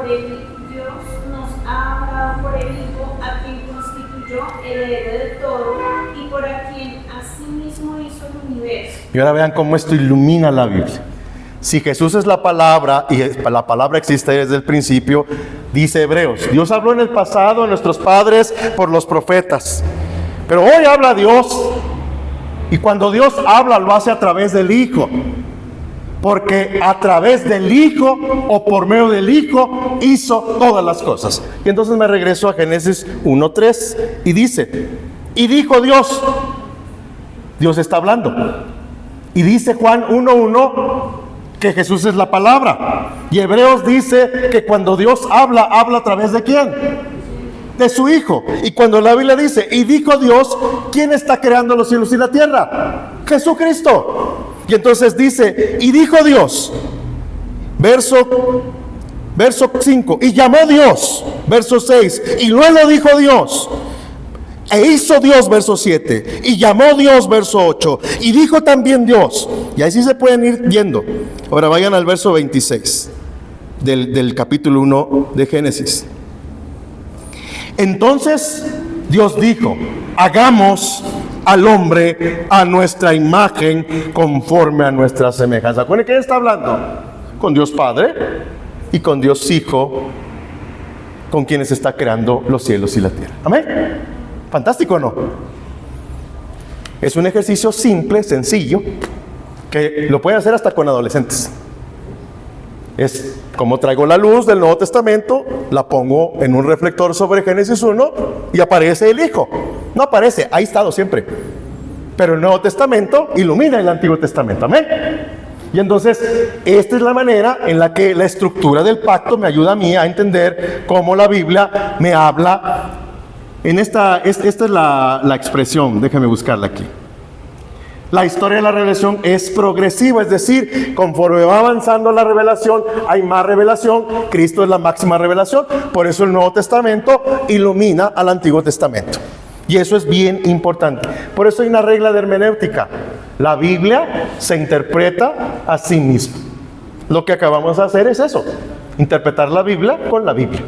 [SPEAKER 3] por el Hijo, a quien constituyó heredero de todo y por a quien asimismo hizo el universo.
[SPEAKER 1] Y ahora vean cómo esto ilumina la Biblia. Si Jesús es la palabra, y la palabra existe desde el principio, dice Hebreos, Dios habló en el pasado a nuestros padres por los profetas, pero hoy habla Dios, y cuando Dios habla lo hace a través del Hijo, porque a través del Hijo o por medio del Hijo hizo todas las cosas. Y entonces me regreso a Génesis 1:3 y dice, y dijo Dios, Dios está hablando, y dice Juan 1:1 que Jesús es la palabra, y Hebreos dice que cuando Dios habla a través de ¿quién? De su Hijo. Y cuando la Biblia dice, y dijo Dios, ¿quién está creando los cielos y la tierra? Jesucristo. Y entonces dice, y dijo Dios, verso 5, y llamó Dios, verso 6, y luego dijo Dios, e hizo Dios, verso 7, y llamó Dios, verso 8, y dijo también Dios, y así se pueden ir viendo. Ahora vayan al verso 26 del capítulo 1 de Génesis. Entonces Dios dijo, hagamos al hombre a nuestra imagen, conforme a nuestra semejanza. ¿Con quién está hablando? Con Dios Padre y con Dios Hijo, con quienes está creando los cielos y la tierra. Amén. ¿Fantástico o no? Es un ejercicio simple, sencillo, que lo pueden hacer hasta con adolescentes. Es como traigo la luz del Nuevo Testamento, la pongo en un reflector sobre Génesis 1 y aparece el Hijo. No aparece, ha estado siempre. Pero el Nuevo Testamento ilumina el Antiguo Testamento. Amén. Y entonces, esta es la manera en la que la estructura del pacto me ayuda a mí a entender cómo la Biblia me habla. Esta es la expresión, déjame buscarla aquí. La historia de la revelación es progresiva, es decir, conforme va avanzando la revelación, hay más revelación. Cristo es la máxima revelación, por eso el Nuevo Testamento ilumina al Antiguo Testamento. Y eso es bien importante. Por eso hay una regla de hermenéutica. La Biblia se interpreta a sí misma. Lo que acabamos de hacer es eso, interpretar la Biblia con la Biblia.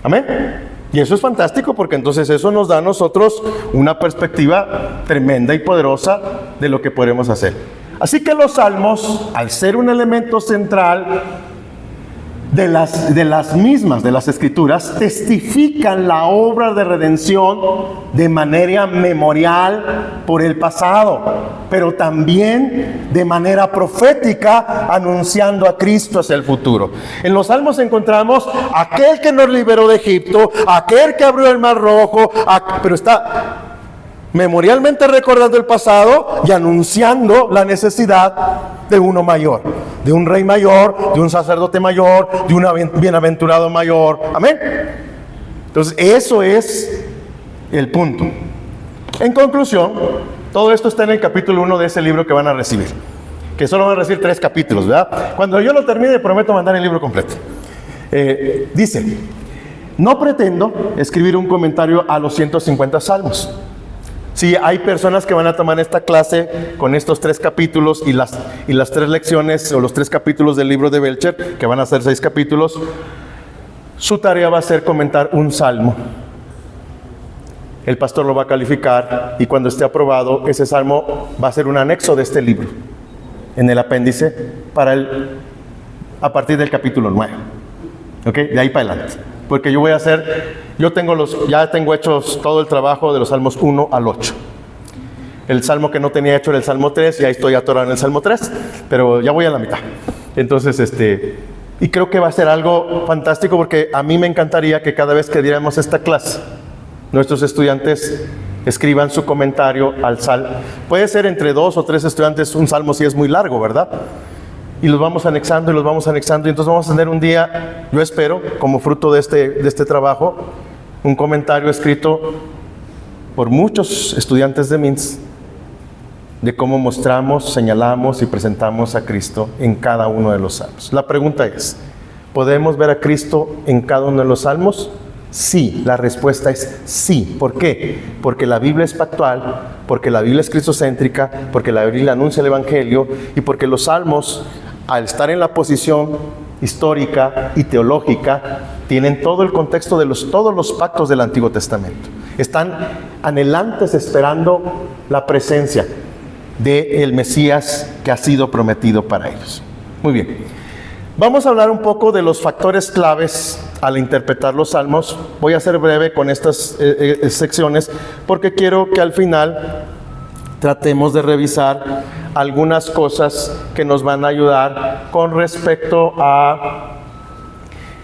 [SPEAKER 1] Amén. Y eso es fantástico porque entonces eso nos da a nosotros una perspectiva tremenda y poderosa de lo que podemos hacer. Así que los salmos, al ser un elemento central de las escrituras, testifican la obra de redención de manera memorial por el pasado, pero también de manera profética, anunciando a Cristo hacia el futuro. En los salmos encontramos aquel que nos liberó de Egipto, aquel que abrió el mar rojo, pero está memorialmente recordando el pasado y anunciando la necesidad de uno mayor, de un rey mayor, de un sacerdote mayor, de un bienaventurado mayor. Amén. Entonces eso es el punto. En conclusión, todo esto está en el capítulo 1 de ese libro que van a recibir, que solo van a recibir 3 capítulos, ¿verdad? Cuando yo lo termine prometo mandar el libro completo. Dice, no pretendo escribir un comentario a los 150 salmos. Sí, hay personas que van a tomar esta clase con estos 3 capítulos y las 3 lecciones o los 3 capítulos del libro de Belcher, que van a ser 6 capítulos. Su tarea va a ser comentar un salmo. El pastor lo va a calificar y cuando esté aprobado, ese salmo va a ser un anexo de este libro, en el apéndice, a partir del capítulo 9. ¿Ok? De ahí para adelante. Porque ya tengo hechos todo el trabajo de los salmos 1 al 8. El salmo que no tenía hecho era el salmo 3, y ahí estoy atorado en el salmo 3, pero ya voy a la mitad. Entonces, y creo que va a ser algo fantástico porque a mí me encantaría que cada vez que diéramos esta clase, nuestros estudiantes escriban su comentario al salmo. Puede ser entre 2 o 3 estudiantes un salmo si es muy largo, ¿verdad? Y los vamos anexando y entonces vamos a tener un día, yo espero, como fruto de este trabajo, un comentario escrito por muchos estudiantes de MINS de cómo mostramos, señalamos y presentamos a Cristo en cada uno de los salmos. La pregunta es, ¿podemos ver a Cristo en cada uno de los salmos? Sí, la respuesta es sí. ¿Por qué? Porque la Biblia es pactual, porque la Biblia es cristocéntrica, porque la Biblia anuncia el Evangelio y porque los salmos al estar en la posición histórica y teológica, tienen todo el contexto de todos los pactos del Antiguo Testamento. Están anhelantes esperando la presencia del Mesías que ha sido prometido para ellos. Muy bien. Vamos a hablar un poco de los factores claves al interpretar los salmos. Voy a ser breve con estas secciones porque quiero que al final tratemos de revisar algunas cosas que nos van a ayudar con respecto a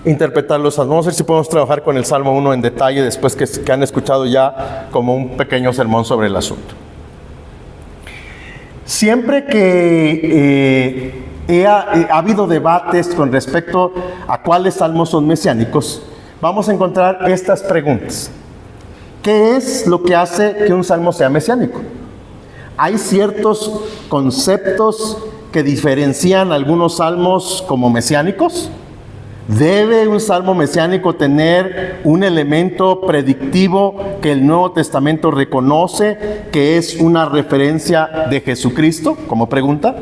[SPEAKER 1] interpretar los salmos. Vamos a ver si podemos trabajar con el Salmo 1 en detalle después que han escuchado ya como un pequeño sermón sobre el asunto. Siempre que ha habido debates con respecto a cuáles salmos son mesiánicos, vamos a encontrar estas preguntas. ¿Qué es lo que hace que un salmo sea mesiánico? Hay ciertos conceptos que diferencian algunos salmos como mesiánicos. ¿Debe un salmo mesiánico tener un elemento predictivo que el Nuevo Testamento reconoce que es una referencia de Jesucristo? Como pregunta.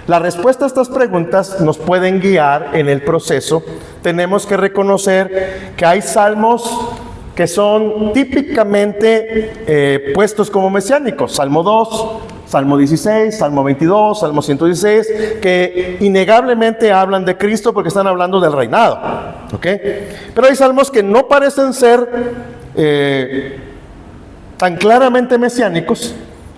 [SPEAKER 1] La respuesta a estas preguntas nos pueden guiar en el proceso. Tenemos que reconocer que hay salmos que son típicamente puestos como mesiánicos. Salmo 2, Salmo 16, Salmo 22, Salmo 116, que innegablemente hablan de Cristo porque están hablando del reinado. ¿Ok? Pero hay salmos que no parecen ser tan claramente mesiánicos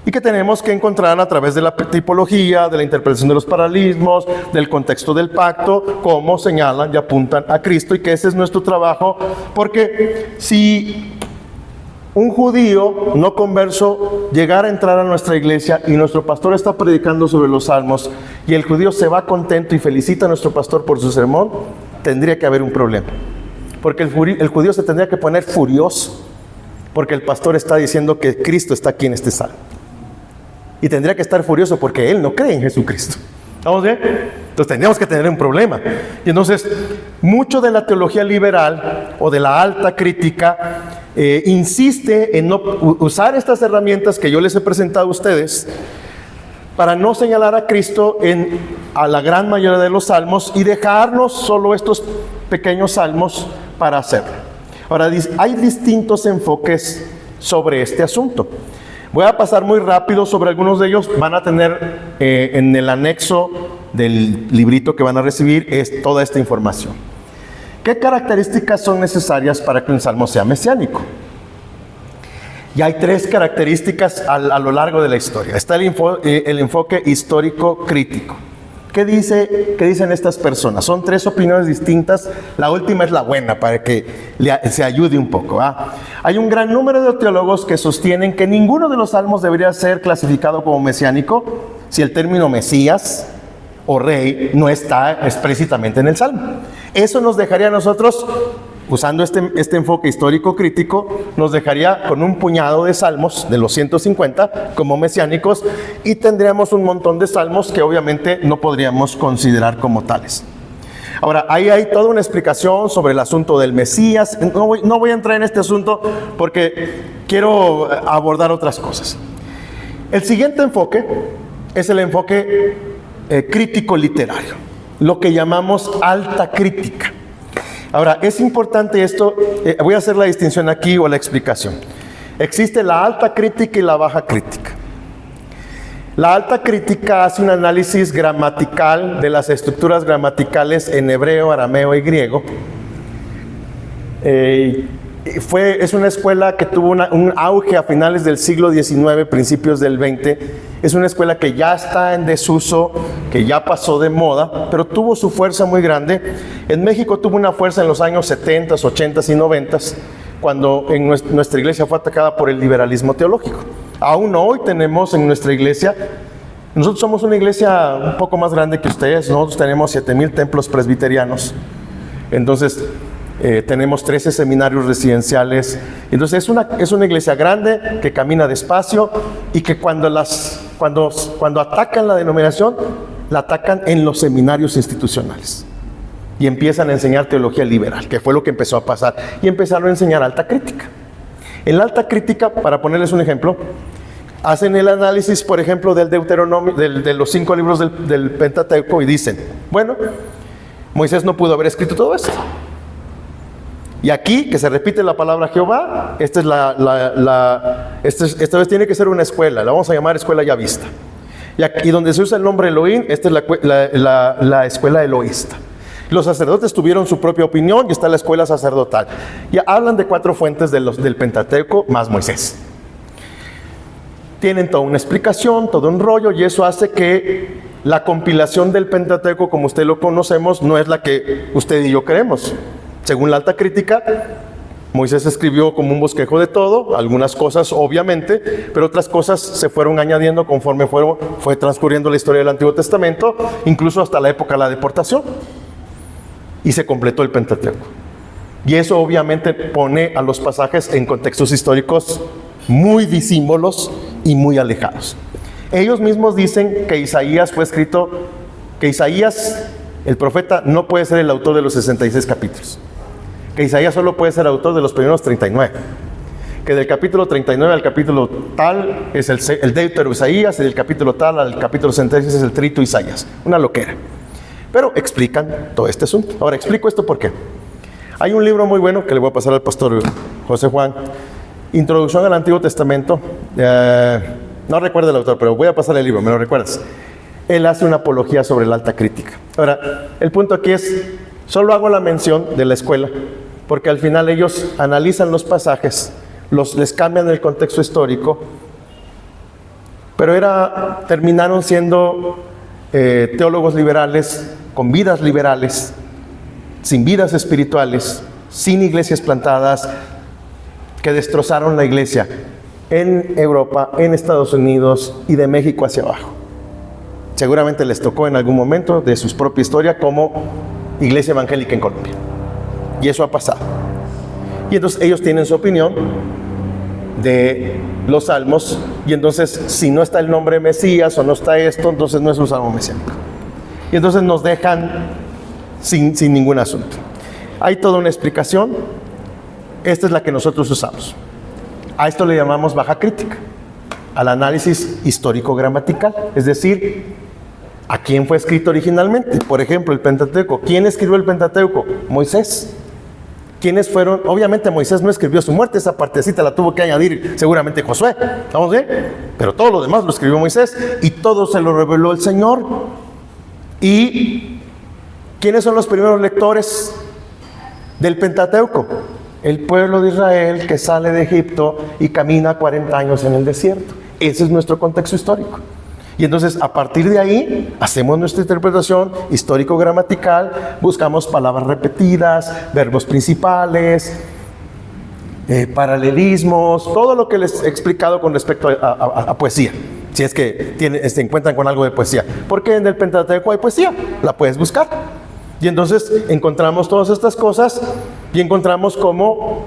[SPEAKER 1] y que tenemos que encontrar a través de la tipología, de la interpretación de los paralelismos, del contexto del pacto, cómo señalan y apuntan a Cristo, y que ese es nuestro trabajo, porque si un judío no converso llegara a entrar a nuestra iglesia y nuestro pastor está predicando sobre los salmos y el judío se va contento y felicita a nuestro pastor por su sermón, tendría que haber un problema, porque el judío se tendría que poner furioso porque el pastor está diciendo que Cristo está aquí en este salmo. Y tendría que estar furioso porque él no cree en Jesucristo. ¿Estamos bien? Entonces tendríamos que tener un problema. Y entonces, mucho de la teología liberal o de la alta crítica insiste en no usar estas herramientas que yo les he presentado a ustedes para no señalar a Cristo a la gran mayoría de los salmos y dejarnos solo estos pequeños salmos para hacerlo. Ahora, hay distintos enfoques sobre este asunto. Voy a pasar muy rápido sobre algunos de ellos. Van a tener en el anexo del librito que van a recibir toda esta información. ¿Qué características son necesarias para que un salmo sea mesiánico? Y hay tres características a lo largo de la historia. Está el enfoque histórico crítico. ¿Qué dicen estas personas? Son tres opiniones distintas. La última es la buena para que se ayude un poco. Hay un gran número de teólogos que sostienen que ninguno de los salmos debería ser clasificado como mesiánico si el término Mesías o rey no está explícitamente en el salmo. Eso nos dejaría a nosotros, usando este enfoque histórico crítico, nos dejaría con un puñado de salmos de los 150 como mesiánicos y tendríamos un montón de salmos que obviamente no podríamos considerar como tales. Ahora, ahí hay toda una explicación sobre el asunto del Mesías. No voy a entrar en este asunto porque quiero abordar otras cosas. El siguiente enfoque es el enfoque crítico literario, lo que llamamos alta crítica. Ahora, es importante esto, voy a hacer la distinción aquí o la explicación. Existe la alta crítica y la baja crítica. La alta crítica hace un análisis gramatical de las estructuras gramaticales en hebreo, arameo y griego. Es una escuela que tuvo un auge a finales del siglo XIX, principios del XX. Es una escuela que ya está en desuso, que ya pasó de moda, pero tuvo su fuerza muy grande. En México tuvo una fuerza en los años 70, 80 y 90, cuando nuestra iglesia fue atacada por el liberalismo teológico. Aún hoy tenemos en nuestra iglesia, nosotros somos una iglesia un poco más grande que ustedes, nosotros tenemos 7,000 templos presbiterianos. Entonces, tenemos 13 seminarios residenciales. Entonces es una iglesia grande que camina despacio y que cuando atacan la denominación, la atacan en los seminarios institucionales y empiezan a enseñar teología liberal, que fue lo que empezó a pasar, y empezaron a enseñar alta crítica. En la alta crítica, para ponerles un ejemplo, hacen el análisis, por ejemplo, del Deuteronomio, de los 5 libros del Pentateuco, y dicen, bueno, Moisés no pudo haber escrito todo esto. Y aquí, que se repite la palabra Jehová, esta vez tiene que ser una escuela, la vamos a llamar escuela ya vista. Y donde se usa el nombre Elohim, esta es la escuela eloísta. Los sacerdotes tuvieron su propia opinión y está la escuela sacerdotal. Y hablan de 4 fuentes del Pentateuco más Moisés. Tienen toda una explicación, todo un rollo, y eso hace que la compilación del Pentateuco, como usted lo conocemos, no es la que usted y yo creemos. Según la alta crítica, Moisés escribió como un bosquejo de todo, algunas cosas obviamente, pero otras cosas se fueron añadiendo conforme fue transcurriendo la historia del Antiguo Testamento, incluso hasta la época de la deportación, y se completó el Pentateuco. Y eso obviamente pone a los pasajes en contextos históricos muy disímbolos y muy alejados. Ellos mismos dicen que Isaías fue escrito, que Isaías, el profeta, no puede ser el autor de los 66 capítulos. Que Isaías solo puede ser autor de los primeros 39. Que del capítulo 39 al capítulo tal es el Deutero Isaías, y del capítulo tal al capítulo 66 es el Trito Isaías. Una loquera. Pero explican todo este asunto. Ahora explico esto por qué. Hay un libro muy bueno que le voy a pasar al pastor José Juan, Introducción al Antiguo Testamento. No recuerdo el autor, pero voy a pasar el libro, ¿me lo recuerdas? Él hace una apología sobre la alta crítica. Ahora, el punto aquí es, solo hago la mención de la escuela, porque al final ellos analizan los pasajes, les cambian el contexto histórico, pero terminaron siendo teólogos liberales, con vidas liberales, sin vidas espirituales, sin iglesias plantadas, que destrozaron la iglesia en Europa, en Estados Unidos y de México hacia abajo. Seguramente les tocó en algún momento de su propia historia como iglesia evangélica en Colombia. Y eso ha pasado. Y entonces ellos tienen su opinión de los salmos, y entonces si no está el nombre Mesías o no está esto, entonces no es un salmo mesiánico. Y entonces nos dejan sin ningún asunto. Hay toda una explicación. Esta es la que nosotros usamos. A esto le llamamos baja crítica, al análisis histórico-gramatical, es decir, ¿a quién fue escrito originalmente? Por ejemplo, el Pentateuco. ¿Quién escribió el Pentateuco? Moisés. ¿Quiénes fueron? Obviamente Moisés no escribió su muerte, esa partecita la tuvo que añadir seguramente Josué, ¿estamos bien? Pero todo lo demás lo escribió Moisés, y todo se lo reveló el Señor. ¿Y quiénes son los primeros lectores del Pentateuco? El pueblo de Israel que sale de Egipto y camina 40 años en el desierto. Ese es nuestro contexto histórico. Y entonces, a partir de ahí, hacemos nuestra interpretación histórico-gramatical, buscamos palabras repetidas, verbos principales, paralelismos, todo lo que les he explicado con respecto a poesía. Si es que se encuentran con algo de poesía. Porque en el Pentateuco hay poesía, la puedes buscar. Y entonces encontramos todas estas cosas y encontramos como,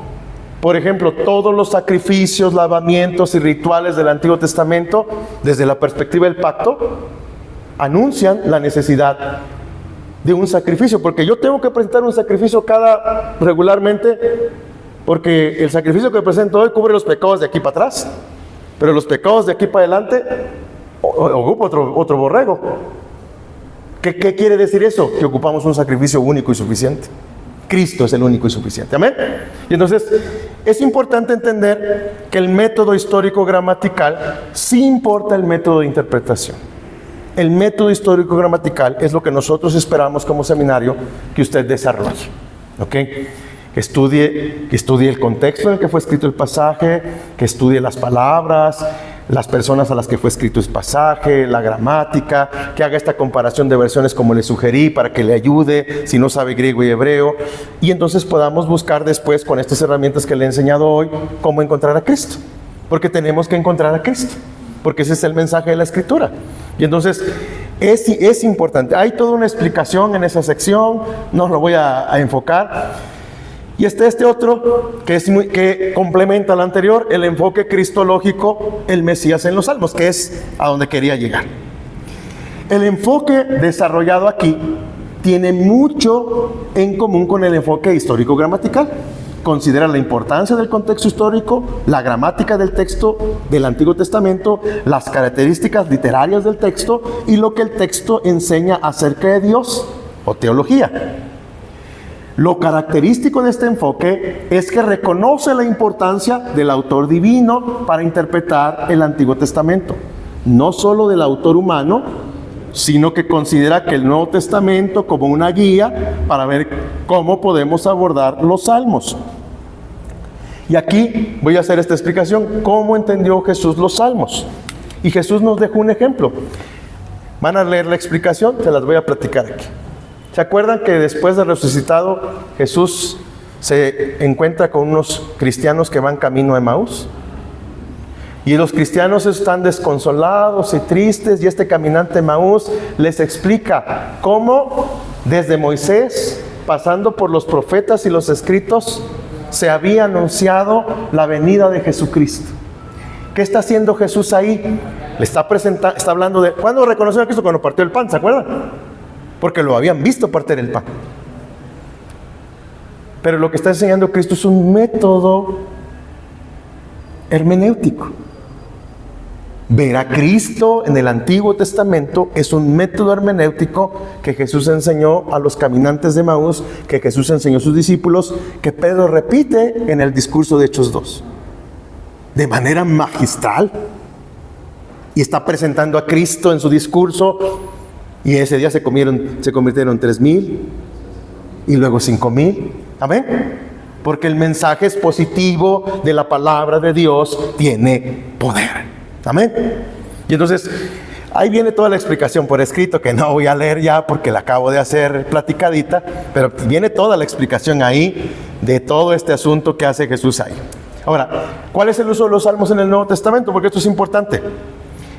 [SPEAKER 1] por ejemplo, todos los sacrificios, lavamientos y rituales del Antiguo Testamento, desde la perspectiva del pacto, anuncian la necesidad de un sacrificio. Porque yo tengo que presentar un sacrificio regularmente, porque el sacrificio que presento hoy cubre los pecados de aquí para atrás, pero los pecados de aquí para adelante ocupa otro borrego. ¿Qué quiere decir eso? Que ocupamos un sacrificio único y suficiente. Cristo es el único y suficiente. ¿Amén? Y entonces es importante entender que el método histórico-gramatical sí importa el método de interpretación. El método histórico-gramatical es lo que nosotros esperamos como seminario que usted desarrolle. ¿Ok? Que estudie el contexto en el que fue escrito el pasaje, que estudie las palabras, las personas a las que fue escrito el pasaje, la gramática, que haga esta comparación de versiones como le sugerí para que le ayude si no sabe griego y hebreo, y entonces podamos buscar después con estas herramientas que le he enseñado hoy cómo encontrar a Cristo, porque tenemos que encontrar a Cristo, porque ese es el mensaje de la Escritura. Y entonces es importante. Hay toda una explicación en esa sección, no lo voy a enfocar. Y este otro que complementa al anterior, el enfoque cristológico, el Mesías en los Salmos, que es a donde quería llegar. El enfoque desarrollado aquí tiene mucho en común con el enfoque histórico-gramatical, considera la importancia del contexto histórico, la gramática del texto del Antiguo Testamento, las características literarias del texto y lo que el texto enseña acerca de Dios o teología. Lo característico de este enfoque es que reconoce la importancia del autor divino para interpretar el Antiguo Testamento, no solo del autor humano, sino que considera que el Nuevo Testamento como una guía para ver cómo podemos abordar los salmos. Y aquí voy a hacer esta explicación, cómo entendió Jesús los salmos. Y Jesús nos dejó un ejemplo. Van a leer la explicación, se las voy a platicar aquí. ¿Se acuerdan que después de resucitado Jesús se encuentra con unos cristianos que van camino a Emaús? Y los cristianos están desconsolados y tristes, y este caminante Emaús les explica cómo desde Moisés, pasando por los profetas y los escritos, se había anunciado la venida de Jesucristo. ¿Qué está haciendo Jesús ahí? Le está presentando, está hablando de... ¿Cuándo reconoció a Cristo? Cuando partió el pan, ¿se acuerdan? Porque lo habían visto partir el pan. Pero lo que está enseñando Cristo es un método hermenéutico. Ver a Cristo en el Antiguo Testamento es un método hermenéutico que Jesús enseñó a los caminantes de Emaús, que Jesús enseñó a sus discípulos, que Pedro repite en el discurso de Hechos 2. De manera magistral. Y está presentando a Cristo en su discurso. Y ese día se convirtieron 3,000 y luego 5,000. Amén. Porque el mensaje es positivo de la palabra de Dios, tiene poder. Amén. Y entonces, ahí viene toda la explicación por escrito, que no voy a leer ya porque la acabo de hacer platicadita, pero viene toda la explicación ahí de todo este asunto que hace Jesús ahí. Ahora, ¿cuál es el uso de los salmos en el Nuevo Testamento? Porque esto es importante.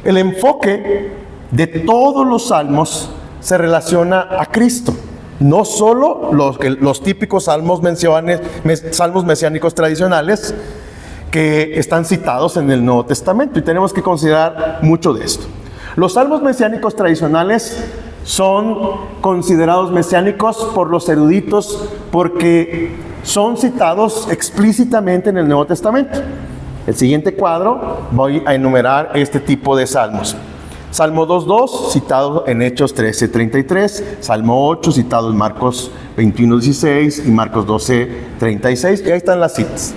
[SPEAKER 1] El enfoque de todos los salmos se relaciona a Cristo. No solo los típicos salmos mesiánicos tradicionales que están citados en el Nuevo Testamento, y tenemos que considerar mucho de esto. Los salmos mesiánicos tradicionales son considerados mesiánicos por los eruditos porque son citados explícitamente en el Nuevo Testamento. El siguiente cuadro voy a enumerar este tipo de salmos. Salmo 2.2, citado en Hechos 13.33, Salmo 8, citado en Marcos 21.16 y Marcos 12.36, y ahí están las citas.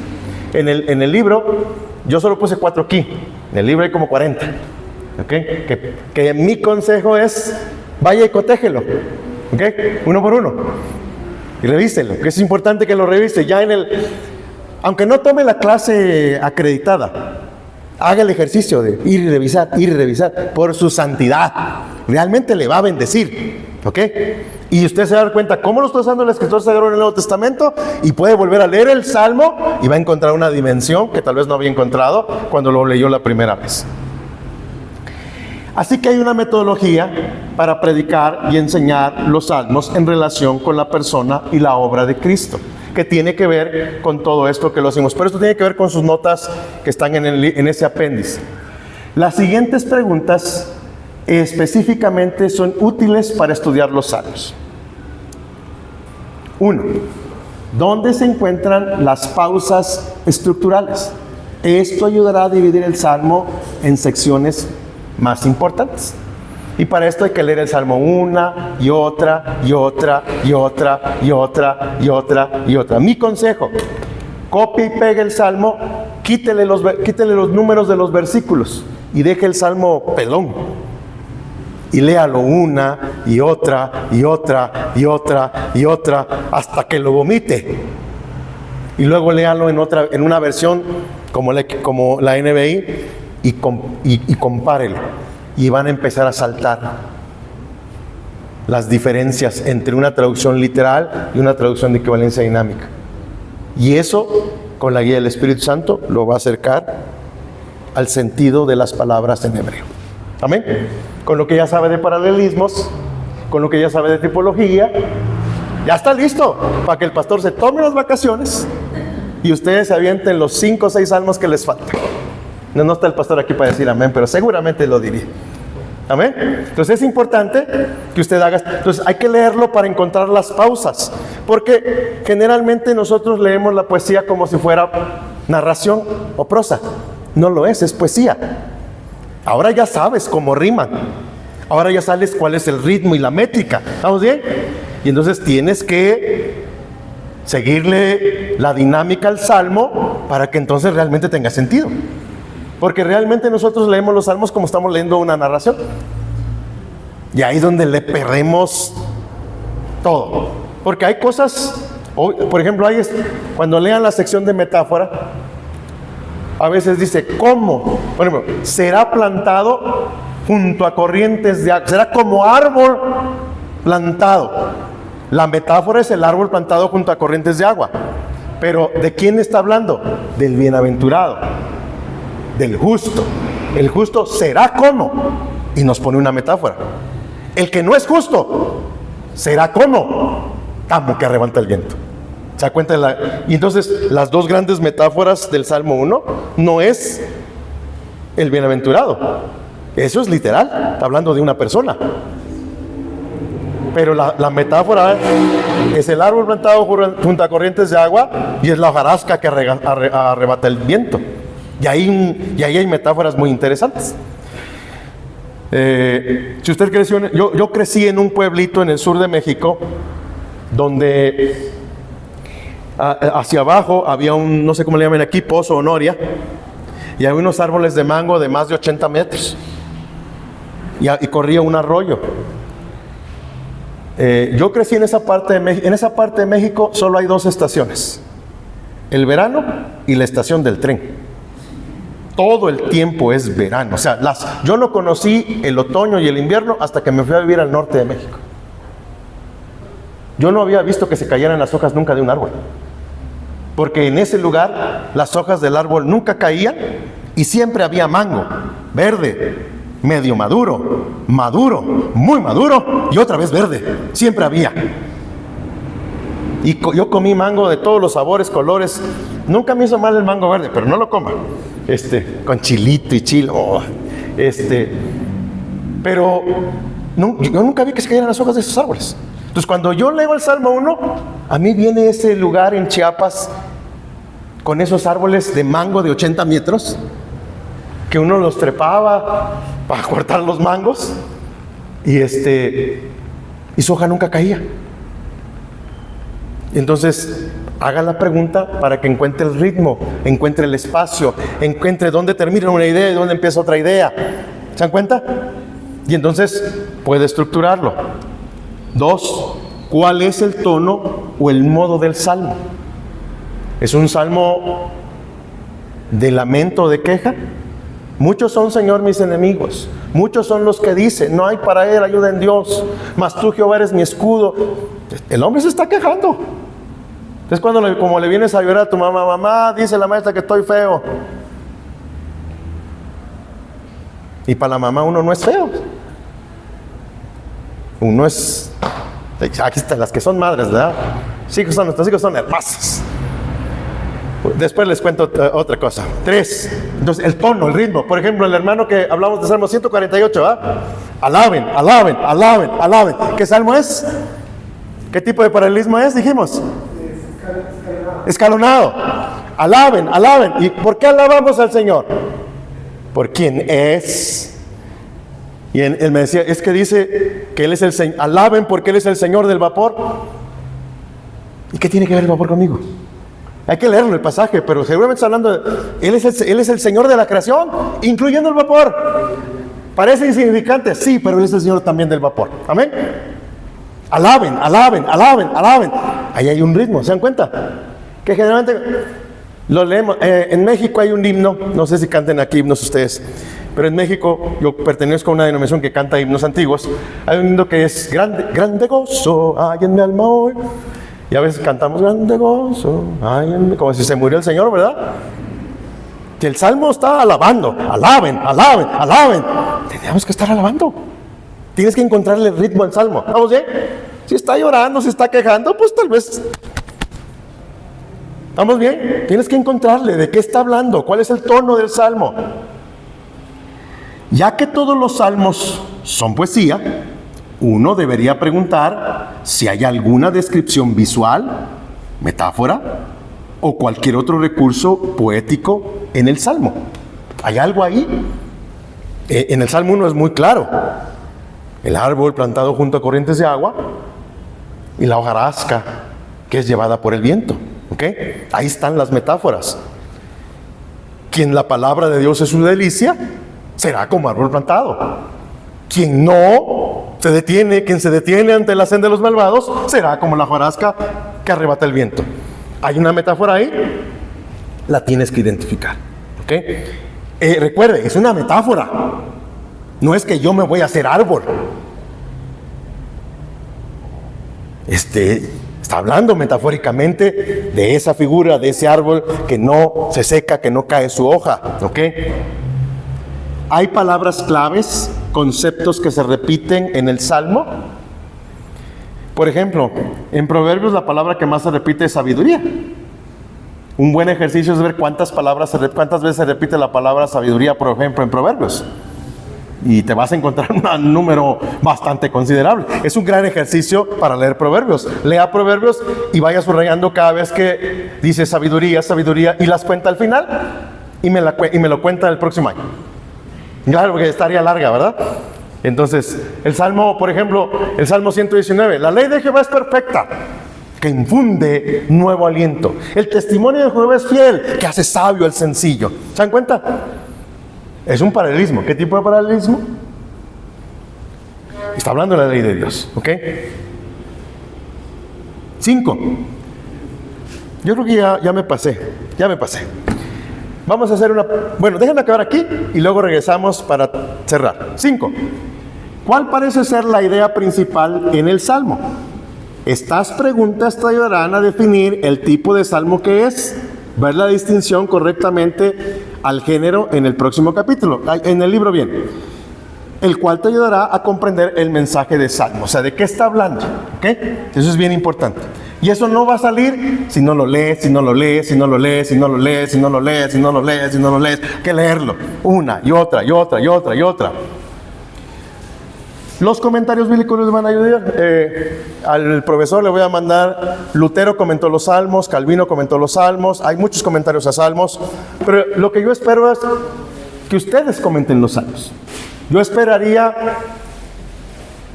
[SPEAKER 1] En el libro, yo solo puse 4 aquí, en el libro hay como 40, ¿okay? Que mi consejo es, vaya y cotéjelo, ¿okay? Uno por uno, y revíselo, que es importante que lo revise, ya aunque no tome la clase acreditada, haga el ejercicio de ir y revisar por su santidad. Realmente le va a bendecir, ¿ok? Y usted se va a dar cuenta cómo lo está usando el escritor sagrado en el Nuevo Testamento, y puede volver a leer el Salmo y va a encontrar una dimensión que tal vez no había encontrado cuando lo leyó la primera vez. Así que hay una metodología para predicar y enseñar los salmos en relación con la persona y la obra de Cristo, que tiene que ver con todo esto que lo hacemos. Pero esto tiene que ver con sus notas que están en ese apéndice. Las siguientes preguntas específicamente son útiles para estudiar los salmos. 1. ¿Dónde se encuentran las pausas estructurales? Esto ayudará a dividir el salmo en secciones más importantes. Y para esto hay que leer el Salmo una y otra y otra y otra y otra y otra y otra. Mi consejo: copie y pegue el Salmo, quítele los números de los versículos y deje el Salmo pelón. Y léalo una y otra y otra y otra y otra hasta que lo vomite. Y luego léalo en una versión como la NBI y compárelo. Y van a empezar a saltar las diferencias entre una traducción literal y una traducción de equivalencia dinámica. Y eso, con la guía del Espíritu Santo, lo va a acercar al sentido de las palabras en hebreo. ¿Amén? Con lo que ya sabe de paralelismos, con lo que ya sabe de tipología, ya está listo para que el pastor se tome las vacaciones y ustedes se avienten los 5 o 6 salmos que les faltan. No está el pastor aquí para decir amén, pero seguramente lo diría. Amén. Entonces es importante que usted haga. Entonces hay que leerlo para encontrar las pausas. Porque generalmente nosotros leemos la poesía como si fuera narración o prosa. No lo es poesía. Ahora ya sabes cómo riman. Ahora ya sabes cuál es el ritmo y la métrica. ¿Estamos bien? Y entonces tienes que seguirle la dinámica al salmo para que entonces realmente tenga sentido. Porque realmente nosotros leemos los salmos como estamos leyendo una narración. Y ahí es donde le perdemos todo. Porque hay cosas, por ejemplo, cuando lean la sección de metáfora, a veces dice, ¿cómo? Por ejemplo, será plantado junto a corrientes de agua, será como árbol plantado. La metáfora es el árbol plantado junto a corrientes de agua. Pero ¿de quién está hablando? Del bienaventurado, del justo. El justo será como, y nos pone una metáfora. El que no es justo será como que arrebata el viento. ¿Se da cuenta? Y entonces las dos grandes metáforas del Salmo 1 no es el bienaventurado. Eso es literal, está hablando de una persona. Pero la metáfora es el árbol plantado junto a corrientes de agua y es la hojarasca que arrebata el viento. Y ahí hay metáforas muy interesantes. Si usted creció, yo crecí en un pueblito en el sur de México, donde hacia abajo había un, no sé cómo le llaman aquí, pozo o noria, y había unos árboles de mango de más de 80 metros, y corría un arroyo. Yo crecí en esa parte de México. En esa parte de México solo hay dos estaciones: el verano y la estación del tren. Todo el tiempo es verano. O sea, yo no conocí el otoño y el invierno hasta que me fui a vivir al norte de México. Yo no había visto que se cayeran las hojas nunca de un árbol, porque en ese lugar las hojas del árbol nunca caían y siempre había mango verde, medio maduro, maduro, muy maduro y otra vez verde. Siempre había. Y yo comí mango de todos los sabores, colores. Nunca me hizo mal el mango verde, pero no lo coma. Con chilito y chile. Pero yo nunca vi que se cayeran las hojas de esos árboles. Entonces, cuando yo leo el Salmo 1, a mí viene ese lugar en Chiapas con esos árboles de mango de 80 metros, que uno los trepaba para cortar los mangos, y su hoja nunca caía. Entonces, haga la pregunta para que encuentre el ritmo, encuentre el espacio, encuentre dónde termina una idea y dónde empieza otra idea. ¿Se dan cuenta? Y entonces puede estructurarlo. 2, ¿cuál es el tono o el modo del salmo? ¿Es un salmo de lamento o de queja? Muchos son, Señor, mis enemigos. Muchos son los que dicen, no hay para él ayuda en Dios, mas tú, Jehová, eres mi escudo. El hombre se está quejando. Es cuando como le vienes a llorar a tu mamá: mamá, dice la maestra que estoy feo. Y para la mamá uno no es feo. Uno es... Aquí están las que son madres, ¿verdad? Sí, nuestros hijos son hermosos. Después les cuento otra cosa. 3, entonces el tono, el ritmo. Por ejemplo, el hermano que hablamos de Salmo 148, ¿verdad? Alaben, alaben, alaben, alaben. ¿Qué salmo es? ¿Qué tipo de paralelismo es? Dijimos escalonado. Alaben, alaben. ¿Y por qué alabamos al Señor? Por quien es. Y él me decía, es que dice que Él es el Señor. Alaben porque Él es el Señor del vapor. ¿Y qué tiene que ver el vapor conmigo? Hay que leerlo el pasaje, pero seguramente está hablando de Él es el Señor de la creación, incluyendo el vapor. Parece insignificante, sí, pero Él es el Señor también del vapor. Amén. Alaben, alaben, alaben, alaben. Ahí hay un ritmo, ¿se dan cuenta? Que generalmente lo leemos. En México hay un himno, no sé si canten aquí himnos ustedes, pero en México yo pertenezco a una denominación que canta himnos antiguos. Hay un himno que es grande, grande gozo hay en mi alma hoy. Y a veces cantamos grande gozo hay en mi... como si se murió el Señor, ¿verdad? Que el Salmo está alabando. Alaben, alaben, alaben. Tenemos que estar alabando. Tienes que encontrarle el ritmo al Salmo. ¿Vamos bien? Si está llorando, si está quejando, pues tal vez... ¿Estamos bien? Tienes que encontrarle de qué está hablando, cuál es el tono del Salmo. Ya que todos los salmos son poesía, uno debería preguntar si hay alguna descripción visual, metáfora o cualquier otro recurso poético en el Salmo. ¿Hay algo ahí? En el Salmo 1 es muy claro. El árbol plantado junto a corrientes de agua y la hojarasca que es llevada por el viento. ¿Ok? Ahí están las metáforas. Quien la palabra de Dios es su delicia, será como árbol plantado. Quien no se detiene, quien se detiene ante la senda de los malvados, será como la hojarasca que arrebata el viento. Hay una metáfora ahí, la tienes que identificar. ¿Ok? Recuerde, es una metáfora. No es que yo me voy a hacer árbol. Está hablando metafóricamente de esa figura, de ese árbol que no se seca, que no cae su hoja. ¿Ok? Hay palabras claves, conceptos que se repiten en el Salmo. Por ejemplo, en Proverbios la palabra que más se repite es sabiduría. Un buen ejercicio es ver cuántas veces se repite la palabra sabiduría, por ejemplo, en Proverbios. Y te vas a encontrar un número bastante considerable. Es un gran ejercicio para leer Proverbios. Lea Proverbios y vaya subrayando cada vez que dice sabiduría, sabiduría, y las cuenta al final, y me lo cuenta el próximo año. Claro, porque estaría larga, ¿verdad? Entonces, el Salmo, por ejemplo, el Salmo 119, la ley de Jehová es perfecta, que infunde nuevo aliento. El testimonio de Jehová es fiel, que hace sabio al sencillo. ¿Se dan cuenta? Es un paralelismo. ¿Qué tipo de paralelismo? Está hablando de la ley de Dios. ¿Ok? 5. Yo creo que ya me pasé. Vamos a hacer una... Bueno, déjenme acabar aquí y luego regresamos para cerrar. 5. ¿Cuál parece ser la idea principal en el Salmo? Estas preguntas te ayudarán a definir el tipo de Salmo que es, ver la distinción correctamente al género en el próximo capítulo, en el libro bien, el cual te ayudará a comprender el mensaje de Salmo, o sea, de qué está hablando. ¿Ok? Eso es bien importante. Y eso no va a salir si no lo lees, si no lo lees, si no lo lees, si no lo lees, si no lo lees, si no lo lees, si no lo lees. Hay que leerlo una y otra y otra y otra y otra. Los comentarios bíblicos les van a ayudar. Al profesor le voy a mandar, Lutero comentó los Salmos, Calvino comentó los Salmos, hay muchos comentarios a Salmos, pero lo que yo espero es que ustedes comenten los Salmos. Yo esperaría,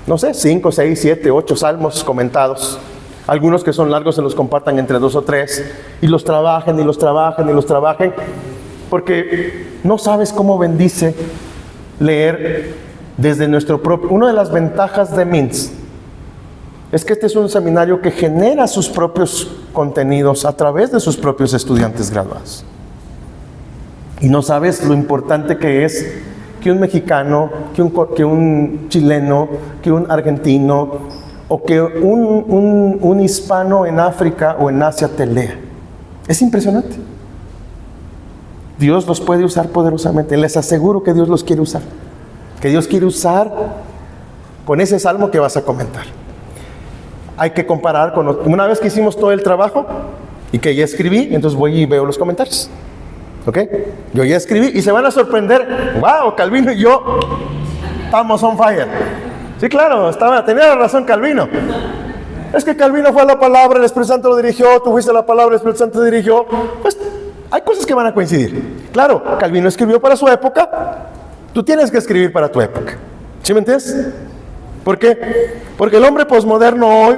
[SPEAKER 1] no sé, 5, 6, 7, 8 Salmos comentados. Algunos que son largos se los compartan entre 2 o 3 y los trabajen y los trabajen y los trabajen, porque no sabes cómo bendice leer desde nuestro propio... Una de las ventajas de MINTS es que este es un seminario que genera sus propios contenidos a través de sus propios estudiantes graduados. Y no sabes lo importante que es que un mexicano, que un chileno, que un argentino o que un hispano en África o en Asia te lea. Es impresionante. Dios los puede usar poderosamente. Les aseguro que Dios los quiere usar. Que Dios quiere usar con ese salmo que vas a comentar. Hay que comparar con... Una vez que hicimos todo el trabajo y que ya escribí, entonces voy y veo los comentarios. ¿Ok? Yo ya escribí y se van a sorprender. ¡Wow! Calvino y yo estamos on fire. Sí, claro, tenía razón Calvino. Es que Calvino fue a la palabra, el Espíritu Santo lo dirigió, tú fuiste a la palabra, el Espíritu Santo te dirigió. Pues hay cosas que van a coincidir. Claro, Calvino escribió para su época, tú tienes que escribir para tu época. ¿Sí me entiendes? ¿Por qué? Porque el hombre posmoderno hoy,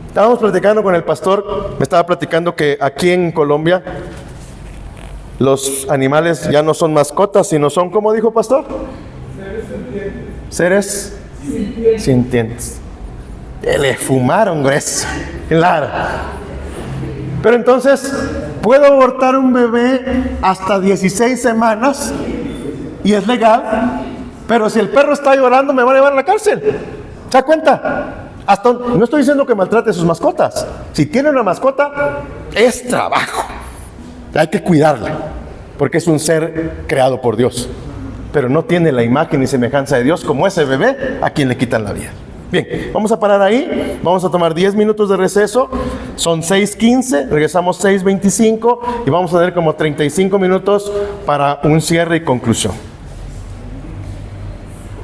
[SPEAKER 1] estábamos platicando con el pastor, me estaba platicando que aquí en Colombia los animales ya no son mascotas, sino son, ¿cómo dijo pastor? Seres sintientes. Le fumaron grueso. Claro. Pero entonces, puedo abortar un bebé hasta 16 semanas y es legal, pero si el perro está llorando me van a llevar a la cárcel. ¿Se da cuenta? No estoy diciendo que maltrate a sus mascotas. Si tiene una mascota, es trabajo. Hay que cuidarla, porque es un ser creado por Dios, pero no tiene la imagen y semejanza de Dios como ese bebé a quien le quitan la vida. Bien, vamos a parar ahí, vamos a tomar 10 minutos de receso, son 6:15, regresamos 6:25 y vamos a tener como 35 minutos para un cierre y conclusión.